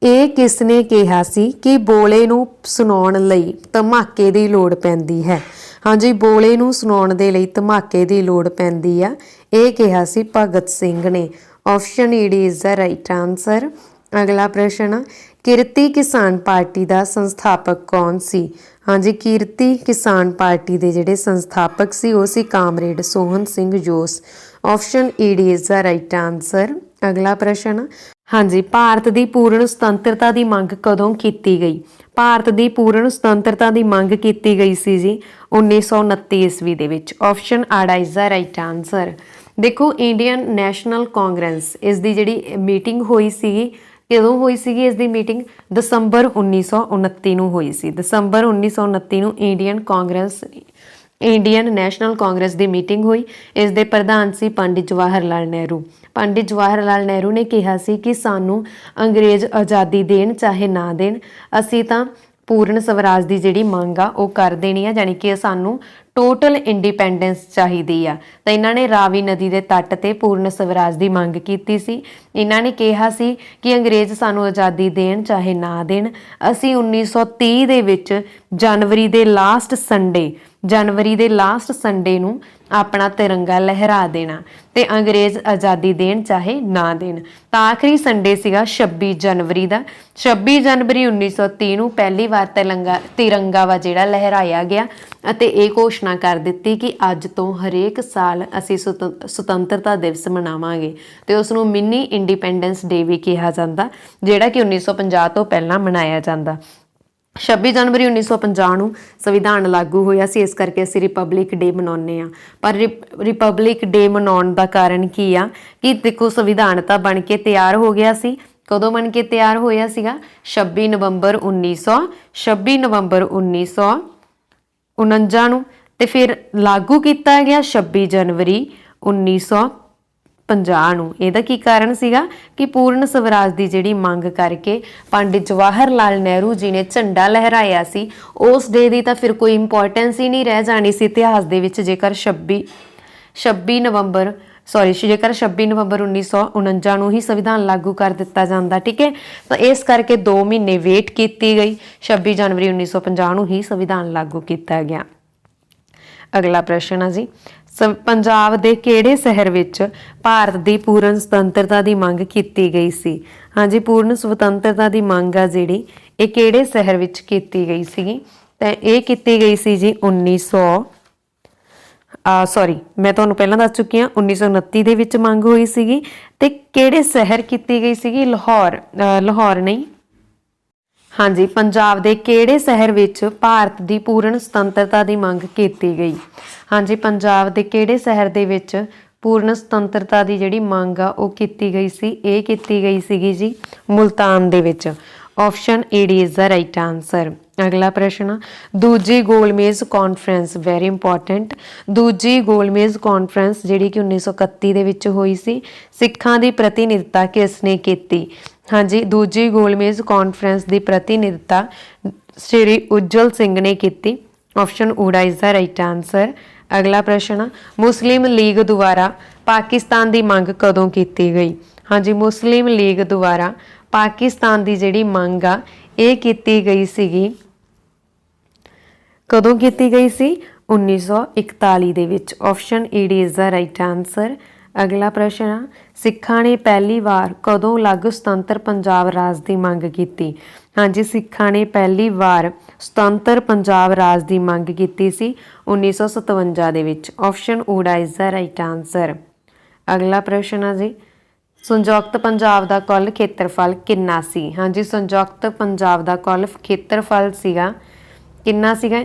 ਇਹ ਕਿਸ ਨੇ ਕਿਹਾ ਸੀ ਕਿ ਬੋਲੇ ਨੂੰ ਸੁਣਾਉਣ ਲਈ ਧਮਾਕੇ ਦੀ ਲੋੜ ਪੈਂਦੀ ਹੈ? ਹਾਂਜੀ, ਬੋਲੇ ਨੂੰ ਸੁਣਾਉਣ ਦੇ ਲਈ ਧਮਾਕੇ ਦੀ ਲੋੜ ਪੈਂਦੀ ਆ, ਇਹ ਕਿਹਾ ਸੀ ਭਗਤ ਸਿੰਘ ਨੇ। ਆਪਸ਼ਨ ਈ ਇਜ਼ ਦਾ ਰਾਈਟ ਆਨਸਰ। ਅਗਲਾ ਪ੍ਰਸ਼ਨ, ਕਿਰਤੀ ਕਿਸਾਨ ਪਾਰਟੀ ਦਾ ਸੰਸਥਾਪਕ ਕੌਣ ਸੀ? ਹਾਂਜੀ, ਕਿਰਤੀ ਕਿਸਾਨ ਪਾਰਟੀ ਦੇ ਜਿਹੜੇ ਸੰਸਥਾਪਕ ਸੀ ਉਹ ਸੀ ਕਾਮਰੇਡ ਸੋਹਣ ਸਿੰਘ ਜੋਸ। ਆਪਸ਼ਨ ਈ ਇਜ਼ ਦਾ ਰਾਈਟ ਆਨਸਰ। ਅਗਲਾ ਪ੍ਰਸ਼ਨ, ਹਾਂਜੀ, ਭਾਰਤ ਦੀ ਪੂਰਨ ਸੁਤੰਤਰਤਾ ਦੀ ਮੰਗ ਕਦੋਂ ਕੀਤੀ ਗਈ? ਭਾਰਤ ਦੀ ਪੂਰਨ ਸੁਤੰਤਰਤਾ ਦੀ ਮੰਗ ਕੀਤੀ ਗਈ ਸੀ ਜੀ 1929 ਈਸਵੀ ਦੇ ਵਿੱਚ। ਆਪਸ਼ਨ ਆੜਾ ਇਜ਼ ਦਾ ਰਾਈਟ ਆਨਸਰ। ਦੇਖੋ, ਇੰਡੀਅਨ ਨੈਸ਼ਨਲ ਕਾਂਗਰਸ ਇਸ ਦੀ ਜਿਹੜੀ ਮੀਟਿੰਗ ਹੋਈ ਸੀਗੀ, ਕਦੋਂ ਹੋਈ ਸੀਗੀ ਇਸ ਦੀ ਮੀਟਿੰਗ? ਦਸੰਬਰ 1929 ਨੂੰ ਹੋਈ ਸੀ। ਦਸੰਬਰ 1929 ਨੂੰ ਇੰਡੀਅਨ ਨੈਸ਼ਨਲ ਕਾਂਗਰਸ ਦੀ ਮੀਟਿੰਗ ਹੋਈ। ਇਸ ਦੇ ਪ੍ਰਧਾਨ ਸੀ ਪੰਡਿਤ ਜਵਾਹਰ ਲਾਲ ਨਹਿਰੂ। ਪੰਡਿਤ ਜਵਾਹਰ ਲਾਲ ਨਹਿਰੂ ਨੇ ਕਿਹਾ ਸੀ ਕਿ ਸਾਨੂੰ ਅੰਗਰੇਜ਼ ਆਜ਼ਾਦੀ ਦੇਣ ਚਾਹੇ ਨਾ ਦੇਣ, ਅਸੀਂ ਤਾਂ ਪੂਰਨ ਸਵਰਾਜ ਦੀ ਜਿਹੜੀ ਮੰਗ ਆ ਉਹ ਕਰ ਦੇਣੀ ਆ, ਯਾਨੀ ਕਿ ਸਾਨੂੰ ਟੋਟਲ ਇੰਡੀਪੈਂਡੈਂਸ ਚਾਹੀਦੀ ਆ। ਤਾਂ ਇਹਨਾਂ ਨੇ ਰਾਵੀ ਨਦੀ ਦੇ ਤੱਟ ਤੇ ਪੂਰਨ ਸਵਰਾਜ ਦੀ ਮੰਗ ਕੀਤੀ ਸੀ। ਇਹਨਾਂ ਨੇ ਕਿਹਾ ਸੀ ਕਿ ਅੰਗਰੇਜ਼ ਸਾਨੂੰ ਆਜ਼ਾਦੀ ਦੇਣ ਚਾਹੇ ਨਾ ਦੇਣ, ਅਸੀਂ 1930 ਦੇ ਵਿੱਚ ਜਨਵਰੀ ਦੇ ਲਾਸਟ ਸੰਡੇ ਨੂੰ ਆਪਣਾ ਤਿਰੰਗਾ ਲਹਿਰਾ ਦੇਣਾ ਤੇ ਅੰਗਰੇਜ਼ ਆਜ਼ਾਦੀ ਦੇਣ ਚਾਹੇ ਨਾ ਦੇਣ। ਤਾਂ ਆਖਰੀ ਸੰਡੇ ਸੀਗਾ 26 ਜਨਵਰੀ ਦਾ। 26 ਜਨਵਰੀ 1930 ਨੂੰ ਪਹਿਲੀ ਵਾਰ ਤਿਰੰਗਾ ਵਾ ਜਿਹੜਾ ਲਹਿਰਾਇਆ ਗਿਆ ਅਤੇ ਇਹ ਘੋਸ਼ਣਾ ਕਰ ਦਿੱਤੀ ਕਿ ਅੱਜ ਤੋਂ ਹਰੇਕ ਸਾਲ ਅਸੀਂ ਸੁਤੰਤਰਤਾ ਦਿਵਸ ਮਨਾਵਾਂਗੇ ਤੇ ਉਸ ਨੂੰ ਮਿੰਨੀ ਇੰਡੀਪੈਂਡੈਂਸ ਡੇ ਵੀ ਕਿਹਾ ਜਾਂਦਾ, ਜਿਹੜਾ ਕਿ 1950 ਤੋਂ ਪਹਿਲਾਂ ਮਨਾਇਆ ਜਾਂਦਾ। 26 ਜਨਵਰੀ 1950 ਨੂੰ ਸੰਵਿਧਾਨ ਲਾਗੂ ਹੋਇਆ ਸੀ, ਇਸ ਕਰਕੇ ਅਸੀਂ ਰਿਪਬਲਿਕ ਡੇ ਮਨਾਉਂਦੇ ਹਾਂ। ਪਰ ਰਿਪਬਲਿਕ ਡੇ ਮਨਾਉਣ ਦਾ ਕਾਰਨ ਕੀ ਆ ਕਿ ਦੇਖੋ, ਸੰਵਿਧਾਨ ਤਾਂ ਬਣ ਕੇ ਤਿਆਰ ਹੋ ਗਿਆ ਸੀ। ਕਦੋਂ ਬਣ ਕੇ ਤਿਆਰ ਹੋਇਆ ਸੀਗਾ? 26 ਨਵੰਬਰ 1949 ਨੂੰ, ਤੇ ਫਿਰ ਲਾਗੂ ਕੀਤਾ ਗਿਆ 26 ਜਨਵਰੀ 1950 ਨੂੰ। ਇਹਦਾ ਕੀ ਕਾਰਨ ਸੀਗਾ ਕਿ ਪੂਰਨ ਸਵਰਾਜ ਦੀ ਜਿਹੜੀ ਮੰਗ ਕਰਕੇ ਪੰਡਿਤ ਜਵਾਹਰ ਲਾਲ ਨਹਿਰੂ ਜੀ ਨੇ ਝੰਡਾ ਲਹਿਰਾਇਆ ਸੀ। ਉਸ ਡੇ ਦੀ ਤਾਂ ਫਿਰ ਕੋਈ ਇੰਪੋਰਟੈਂਸ ਹੀ ਨਹੀਂ ਰਹਿ ਜਾਣੀ ਸੀ ਇਤਿਹਾਸ ਦੇ ਵਿੱਚ ਜੇਕਰ 26 ਨਵੰਬਰ 1949 ਨੂੰ ਹੀ ਸੰਵਿਧਾਨ ਲਾਗੂ ਕਰ ਦਿੱਤਾ ਜਾਂਦਾ। ਠੀਕ ਹੈ, ਤਾਂ ਇਸ ਕਰਕੇ 2 ਮਹੀਨੇ ਵੇਟ ਕੀਤੀ ਗਈ। 26 ਜਨਵਰੀ 1950 ਨੂੰ ਹੀ ਸੰਵਿਧਾਨ ਲਾਗੂ ਕੀਤਾ ਗਿਆ। ਅਗਲਾ ਪ੍ਰਸ਼ਨ ਆ ਜੀ, ਪੰਜਾਬ ਦੇ ਕਿਹੜੇ ਸ਼ਹਿਰ ਵਿੱਚ ਭਾਰਤ ਦੀ ਪੂਰਨ ਸੁਤੰਤਰਤਾ ਦੀ ਮੰਗ ਕੀਤੀ ਗਈ ਸੀ? ਹਾਂਜੀ, ਪੂਰਨ ਸੁਤੰਤਰਤਾ ਦੀ ਮੰਗ ਆ ਜਿਹੜੀ ਇਹ ਕਿਹੜੇ ਸ਼ਹਿਰ ਵਿੱਚ ਕੀਤੀ ਗਈ ਸੀਗੀ? ਤਾਂ ਇਹ ਕੀਤੀ ਗਈ ਸੀ ਜੀ ਮੈਂ ਤੁਹਾਨੂੰ ਪਹਿਲਾਂ ਦੱਸ ਚੁੱਕੀ ਹਾਂ 1929 ਦੇ ਵਿੱਚ ਮੰਗ ਹੋਈ ਸੀਗੀ। ਤੇ ਕਿਹੜੇ ਸ਼ਹਿਰ ਕੀਤੀ ਗਈ ਸੀਗੀ? ਲਾਹੌਰ ਨਹੀਂ, ਹਾਂਜੀ, ਪੰਜਾਬ ਦੇ ਕਿਹੜੇ ਸ਼ਹਿਰ ਵਿੱਚ ਭਾਰਤ ਦੀ ਪੂਰਨ ਸੁਤੰਤਰਤਾ ਦੀ ਮੰਗ ਕੀਤੀ ਗਈ? ਹਾਂਜੀ, ਪੰਜਾਬ ਦੇ ਕਿਹੜੇ ਸ਼ਹਿਰ ਦੇ ਵਿੱਚ ਪੂਰਨ ਸੁਤੰਤਰਤਾ ਦੀ ਜਿਹੜੀ ਮੰਗ ਆ ਉਹ ਕੀਤੀ ਗਈ ਸੀ? ਇਹ ਕੀਤੀ ਗਈ ਸੀਗੀ ਜੀ ਮੁਲਤਾਨ ਦੇ ਵਿੱਚ। Option A is the right answer. ਅਗਲਾ ਪ੍ਰਸ਼ਨ, ਦੂਜੀ ਗੋਲਮੇਜ਼ ਕਾਨਫਰੰਸ, ਵੈਰੀ ਇੰਪੋਰਟੈਂਟ। ਦੂਜੀ ਗੋਲਮੇਜ਼ ਕਾਨਫਰੰਸ ਜਿਹੜੀ ਕਿ 1931 ਦੇ ਵਿੱਚ ਹੋਈ ਸੀ, ਸਿੱਖਾਂ ਦੀ ਪ੍ਰਤੀਨਿਧਤਾ ਕਿਸ ਨੇ ਕੀਤੀ? ਹਾਂਜੀ, ਦੂਜੀ ਗੋਲਮੇਜ਼ ਕਾਨਫਰੰਸ ਦੀ ਪ੍ਰਤੀਨਿਧਤਾ ਸ਼੍ਰੀ ਉਜਲ ਸਿੰਘ ਨੇ ਕੀਤੀ। ਆਪਸ਼ਨ ਊੜਾ ਇਜ਼ ਦਾ ਰਾਈਟ ਆਨਸਰ। ਅਗਲਾ ਪ੍ਰਸ਼ਨ, ਮੁਸਲਿਮ ਲੀਗ ਦੁਆਰਾ ਪਾਕਿਸਤਾਨ ਦੀ ਮੰਗ ਕਦੋਂ ਕੀਤੀ ਗਈ? ਹਾਂਜੀ, ਮੁਸਲਿਮ ਲੀਗ ਦੁਆਰਾ ਪਾਕਿਸਤਾਨ ਦੀ ਜਿਹੜੀ ਮੰਗ ਆ ਇਹ ਕੀਤੀ ਗਈ ਸੀਗੀ, ਕਦੋਂ ਕੀਤੀ ਗਈ ਸੀ? 1941 ਦੇ ਵਿੱਚ। ਆਪਸ਼ਨ ਈ ਇਜ਼ ਦਾ ਰਾਈਟ ਆਨਸਰ। ਅਗਲਾ ਪ੍ਰਸ਼ਨ, ਸਿੱਖਾਂ ਨੇ ਪਹਿਲੀ ਵਾਰ ਕਦੋਂ ਅਲੱਗ ਸੁਤੰਤਰ ਪੰਜਾਬ ਰਾਜ ਦੀ ਮੰਗ ਕੀਤੀ? ਹਾਂਜੀ, ਸਿੱਖਾਂ ਨੇ ਪਹਿਲੀ ਵਾਰ ਸੁਤੰਤਰ ਪੰਜਾਬ ਰਾਜ ਦੀ ਮੰਗ ਕੀਤੀ ਸੀ 1957 ਦੇ ਵਿੱਚ। ਆਪਸ਼ਨ ਊੜਾ ਇਜ਼ ਦਾ ਰਾਈਟ ਆਨਸਰ। ਅਗਲਾ ਪ੍ਰਸ਼ਨ ਹੈ ਜੀ, ਸੰਯੁਕਤ ਪੰਜਾਬ ਦਾ ਕੁੱਲ ਖੇਤਰਫਲ ਕਿੰਨਾ ਸੀ? ਹਾਂਜੀ, ਸੰਯੁਕਤ ਪੰਜਾਬ ਦਾ ਕੁੱਲ ਖੇਤਰਫਲ ਸੀਗਾ ਕਿੰਨਾ ਸੀਗਾ?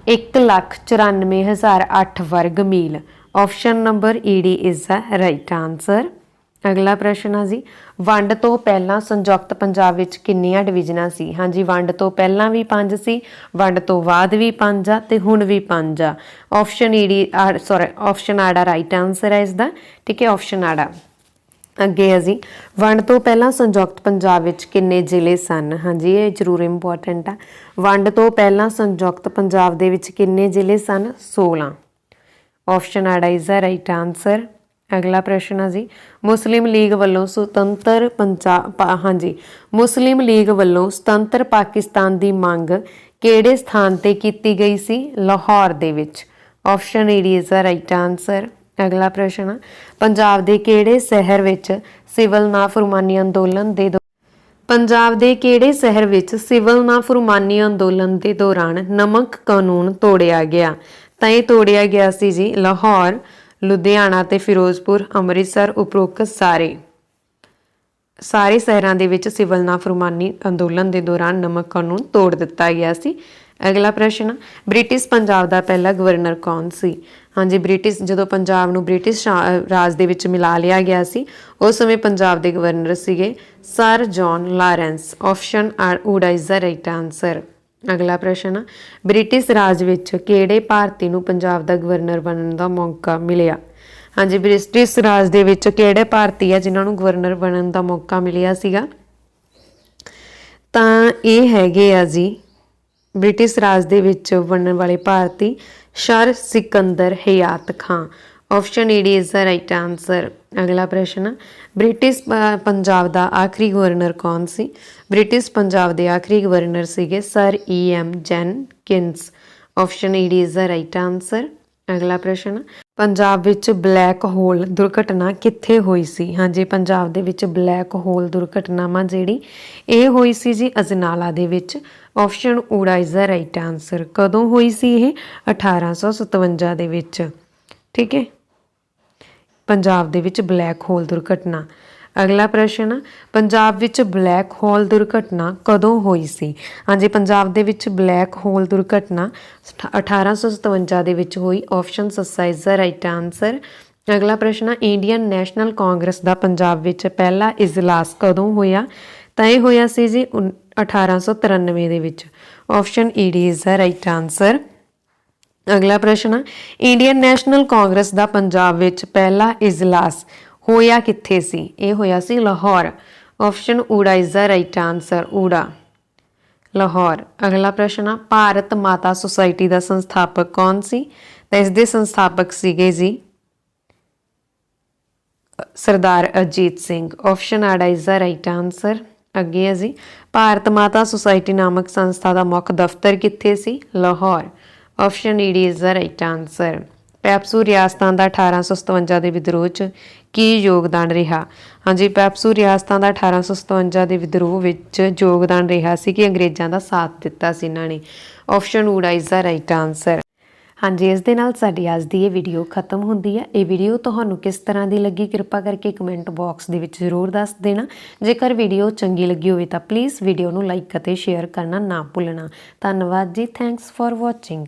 1,94,008 ਵਰਗ ਮੀਲ। ਆਪਸ਼ਨ ਨੰਬਰ ਈਡੀ ਇਜ਼ ਦਾ ਰਾਈਟ ਆਨਸਰ। ਅਗਲਾ ਪ੍ਰਸ਼ਨ ਹੈ ਜੀ, ਵੰਡ ਤੋਂ ਪਹਿਲਾਂ ਸੰਯੁਕਤ ਪੰਜਾਬ ਵਿੱਚ ਕਿੰਨੀਆਂ ਡਿਵੀਜ਼ਨਾਂ ਸੀ? ਹਾਂਜੀ, ਵੰਡ ਤੋਂ ਪਹਿਲਾਂ ਵੀ 5 ਸੀ, ਵੰਡ ਤੋਂ ਬਾਅਦ ਵੀ 5 ਆ ਤੇ ਹੁਣ ਵੀ 5 ਆ। ਆਪਸ਼ਨ ਆਪਸ਼ਨ ਆੜਾ ਰਾਈਟ ਆਨਸਰ ਹੈ ਇਸ ਦਾ। ਠੀਕ ਹੈ, ਆਪਸ਼ਨ ਆੜਾ। ਅੱਗੇ ਹੈ ਜੀ, ਵੰਡ ਤੋਂ ਪਹਿਲਾਂ ਸੰਯੁਕਤ ਪੰਜਾਬ ਵਿੱਚ ਕਿੰਨੇ ਜ਼ਿਲ੍ਹੇ ਸਨ? ਹਾਂਜੀ, ਇਹ ਜ਼ਰੂਰ ਇੰਪੋਰਟੈਂਟ ਆ। ਵੰਡ ਤੋਂ ਪਹਿਲਾਂ ਸੰਯੁਕਤ ਪੰਜਾਬ ਦੇ ਵਿੱਚ ਕਿੰਨੇ ਜ਼ਿਲ੍ਹੇ ਸਨ? 16। ਆਪਸ਼ਨ ਆੜਾ ਇਜ਼ ਦਾ ਰਾਈਟ ਆਨਸਰ। ਅਗਲਾ ਪ੍ਰਸ਼ਨ ਹੈ ਜੀ, ਮੁਸਲਿਮ ਲੀਗ ਵੱਲੋਂ ਸੁਤੰਤਰ ਮੁਸਲਿਮ ਲੀਗ ਵੱਲੋਂ ਸੁਤੰਤਰ ਪਾਕਿਸਤਾਨ ਦੀ ਮੰਗ ਕਿਹੜੇ ਸਥਾਨ ਤੇ ਕੀਤੀ ਗਈ ਸੀ? ਲਾਹੌਰ ਦੇ ਵਿੱਚ। ਆਪਸ਼ਨ ਈਡੀ ਇਜ਼ ਦਾ ਰਾਈਟ ਆਨਸਰ। ਅਗਲਾ ਪ੍ਰਸ਼ਨ, ਪੰਜਾਬ ਦੇ ਕਿਹੜੇ ਸ਼ਹਿਰ ਵਿੱਚ ਸਿਵਲ ਨਾਫਰਮਾਨੀ ਅੰਦੋਲਨ ਦੇ ਦੌਰਾਨ ਨਮਕ ਕਾਨੂੰਨ ਤੋੜਿਆ ਗਿਆ? ਤਾਂ ਇਹ ਤੋੜਿਆ ਗਿਆ ਸੀ ਜੀ ਲਾਹੌਰ, ਲੁਧਿਆਣਾ ਤੇ ਫਿਰੋਜ਼ਪੁਰ, ਅੰਮ੍ਰਿਤਸਰ, ਉਪਰੋਕਤ ਸਾਰੇ ਸ਼ਹਿਰਾਂ ਦੇ ਵਿੱਚ ਸਿਵਲ ਨਾਫਰਮਾਨੀ ਅੰਦੋਲਨ ਦੇ ਦੌਰਾਨ ਨਮਕ ਕਾਨੂੰਨ ਤੋੜ ਦਿੱਤਾ ਗਿਆ ਸੀ। ਅਗਲਾ ਪ੍ਰਸ਼ਨ, ਬ੍ਰਿਟਿਸ਼ ਪੰਜਾਬ ਦਾ ਪਹਿਲਾ ਗਵਰਨਰ ਕੌਣ ਸੀ? ਹਾਂਜੀ, ਜਦੋਂ ਪੰਜਾਬ ਨੂੰ ਬ੍ਰਿਟਿਸ਼ ਰਾਜ ਦੇ ਵਿੱਚ ਮਿਲਾ ਲਿਆ ਗਿਆ ਸੀ ਉਸ ਸਮੇਂ ਪੰਜਾਬ ਦੇ ਗਵਰਨਰ ਸੀਗੇ ਸਰ ਜੌਨ ਲਾਰੈਂਸ। ਆਪਸ਼ਨ ਊੜਾ ਇਜ਼ ਦਾ ਰਾਈਟ ਆਨਸਰ। ਅਗਲਾ ਪ੍ਰਸ਼ਨ, ਬ੍ਰਿਟਿਸ਼ ਰਾਜ ਵਿੱਚ ਕਿਹੜੇ ਭਾਰਤੀ ਨੂੰ ਪੰਜਾਬ ਦਾ ਗਵਰਨਰ ਬਣਨ ਦਾ ਮੌਕਾ ਮਿਲਿਆ? ਹਾਂਜੀ, ਬ੍ਰਿਟਿਸ਼ ਰਾਜ ਦੇ ਵਿੱਚ ਕਿਹੜੇ ਭਾਰਤੀ ਆ ਜਿਨ੍ਹਾਂ ਨੂੰ ਗਵਰਨਰ ਬਣਨ ਦਾ ਮੌਕਾ ਮਿਲਿਆ ਸੀਗਾ? ਤਾਂ ਇਹ ਹੈਗੇ ਆ ਜੀ ਬ੍ਰਿਟਿਸ਼ ਰਾਜ ਦੇ ਵਿੱਚ ਬਣਨ ਵਾਲੇ ਭਾਰਤੀ ਸਰ ਸਿਕੰਦਰ ਹਯਾਤ ਖਾਂ। ਆਪਸ਼ਨ ਈਡੀ ਇਜ਼ ਦਾ ਰਾਈਟ ਆਨਸਰ। ਅਗਲਾ ਪ੍ਰਸ਼ਨ, ਬ੍ਰਿਟਿਸ਼ ਪੰਜਾਬ ਦਾ ਆਖਰੀ ਗਵਰਨਰ ਕੌਣ ਸੀ? ਬ੍ਰਿਟਿਸ਼ ਪੰਜਾਬ ਦੇ ਆਖਰੀ ਗਵਰਨਰ ਸੀਗੇ ਸਰ EM ਜੈਨਕਿੰਸ। ਆਪਸ਼ਨ ਈਡੀ ਇਜ਼ ਦਾ ਰਾਈਟ ਆਨਸਰ। ਅਗਲਾ ਪ੍ਰਸ਼ਨ, ਪੰਜਾਬ ਵਿੱਚ ਬਲੈਕ ਹੋਲ ਦੁਰਘਟਨਾ ਕਿੱਥੇ ਹੋਈ ਸੀ? ਹਾਂਜੀ, ਪੰਜਾਬ ਦੇ ਵਿੱਚ ਬਲੈਕ ਹੋਲ ਦੁਰਘਟਨਾਵਾਂ ਜਿਹੜੀ ਇਹ ਹੋਈ ਸੀ ਜੀ ਅਜਨਾਲਾ ਦੇ ਵਿੱਚ। ਆਪਸ਼ਨ ਊੜਾ ਇਜ਼ ਦਾ ਰਾਈਟ ਆਨਸਰ। ਕਦੋਂ ਹੋਈ ਸੀ ਇਹ? 1857 ਦੇ ਵਿੱਚ। ਠੀਕ ਹੈ, ਪੰਜਾਬ ਦੇ ਵਿੱਚ ਬਲੈਕ ਹੋਲ ਦੁਰਘਟਨਾ। ਅਗਲਾ ਪ੍ਰਸ਼ਨ, ਪੰਜਾਬ ਵਿੱਚ ਬਲੈਕ ਹੋਲ ਦੁਰਘਟਨਾ ਕਦੋਂ ਹੋਈ ਸੀ? ਹਾਂਜੀ, ਪੰਜਾਬ ਦੇ ਵਿੱਚ ਬਲੈਕ ਹੋਲ ਦੁਰਘਟਨਾ 1857 ਦੇ ਵਿੱਚ ਹੋਈ। ਆਪਸ਼ਨ ਸੱਸਾ ਇਜ਼ ਦਾ ਰਾਈਟ ਆਨਸਰ। ਅਗਲਾ ਪ੍ਰਸ਼ਨ, ਇੰਡੀਅਨ ਨੈਸ਼ਨਲ ਕਾਂਗਰਸ ਦਾ ਪੰਜਾਬ ਵਿੱਚ ਪਹਿਲਾ ਇਜਲਾਸ ਕਦੋਂ ਹੋਇਆ? ਤਾਂ ਇਹ ਹੋਇਆ ਸੀ ਜੀ 1893 ਦੇ ਵਿੱਚ। ਆਪਸ਼ਨ ਈਡੀ ਇਜ਼ ਦਾ ਰਾਈਟ ਆਨਸਰ। ਅਗਲਾ ਪ੍ਰਸ਼ਨ, ਇੰਡੀਅਨ ਨੈਸ਼ਨਲ ਕਾਂਗਰਸ ਦਾ ਪੰਜਾਬ ਵਿੱਚ ਪਹਿਲਾ ਇਜਲਾਸ ਹੋਇਆ ਕਿੱਥੇ ਸੀ? ਇਹ ਹੋਇਆ ਸੀ ਲਾਹੌਰ। ਆਪਸ਼ਨ ਊੜਾ ਇਜ਼ ਦਾ ਰਾਈਟ ਆਨਸਰ। ਊੜਾ, ਲਾਹੌਰ। ਅਗਲਾ ਪ੍ਰਸ਼ਨ, ਭਾਰਤ ਮਾਤਾ ਸੁਸਾਇਟੀ ਦਾ ਸੰਸਥਾਪਕ ਕੌਣ ਸੀ? ਤਾਂ ਇਸ ਦੇ ਸੰਸਥਾਪਕ ਸੀਗੇ ਜੀ ਸਰਦਾਰ ਅਜੀਤ ਸਿੰਘ। ਆਪਸ਼ਨ ਆੜਾ ਇਜ਼ ਦਾ ਰਾਈਟ ਆਨਸਰ। ਅੱਗੇ ਹੈ ਜੀ, ਭਾਰਤ ਮਾਤਾ ਸੁਸਾਇਟੀ ਨਾਮਕ ਸੰਸਥਾ ਦਾ ਮੁੱਖ ਦਫ਼ਤਰ ਕਿੱਥੇ ਸੀ? ਲਾਹੌਰ। ਆਪਸ਼ਨ ਈਡੀ is the right answer. PEPSU ਰਿਆਸਤਾਂ ਦਾ 1857 ਦੇ ਵਿਦਰੋਹ 'ਚ ਕੀ ਯੋਗਦਾਨ ਰਿਹਾ? ਹਾਂਜੀ, ਪੈਪਸੂ ਰਿਆਸਤਾਂ ਦਾ 1857 ਦੇ ਵਿਦਰੋਹ ਵਿੱਚ ਯੋਗਦਾਨ ਰਿਹਾ ਸੀ ਕਿ ਅੰਗਰੇਜ਼ਾਂ ਦਾ ਸਾਥ ਦਿੱਤਾ ਸੀ ਇਹਨਾਂ ਨੇ। ਆਪਸ਼ਨ ਊੜਾ ਇਜ਼ ਦਾ ਰਾਈਟ ਆਨਸਰ। ਹਾਂਜੀ, ਇਸ ਦੇ ਨਾਲ ਸਾਡੀ ਅੱਜ ਦੀ ਇਹ ਵੀਡੀਓ ਖਤਮ ਹੁੰਦੀ ਹੈ। ਇਹ ਵੀਡੀਓ ਤੁਹਾਨੂੰ ਕਿਸ ਤਰ੍ਹਾਂ ਦੀ ਲੱਗੀ ਕਿਰਪਾ ਕਰਕੇ ਕਮੈਂਟ ਬਾਕਸ ਦੇ ਵਿੱਚ ਜ਼ਰੂਰ ਦੱਸ ਦੇਣਾ। ਜੇਕਰ ਵੀਡੀਓ ਚੰਗੀ ਲੱਗੀ ਹੋਵੇ ਤਾਂ ਪਲੀਜ਼ ਵੀਡੀਓ ਨੂੰ ਲਾਈਕ ਅਤੇ ਸ਼ੇਅਰ ਕਰਨਾ ਨਾ ਭੁੱਲਣਾ। ਧੰਨਵਾਦ ਜੀ। Thanks for watching.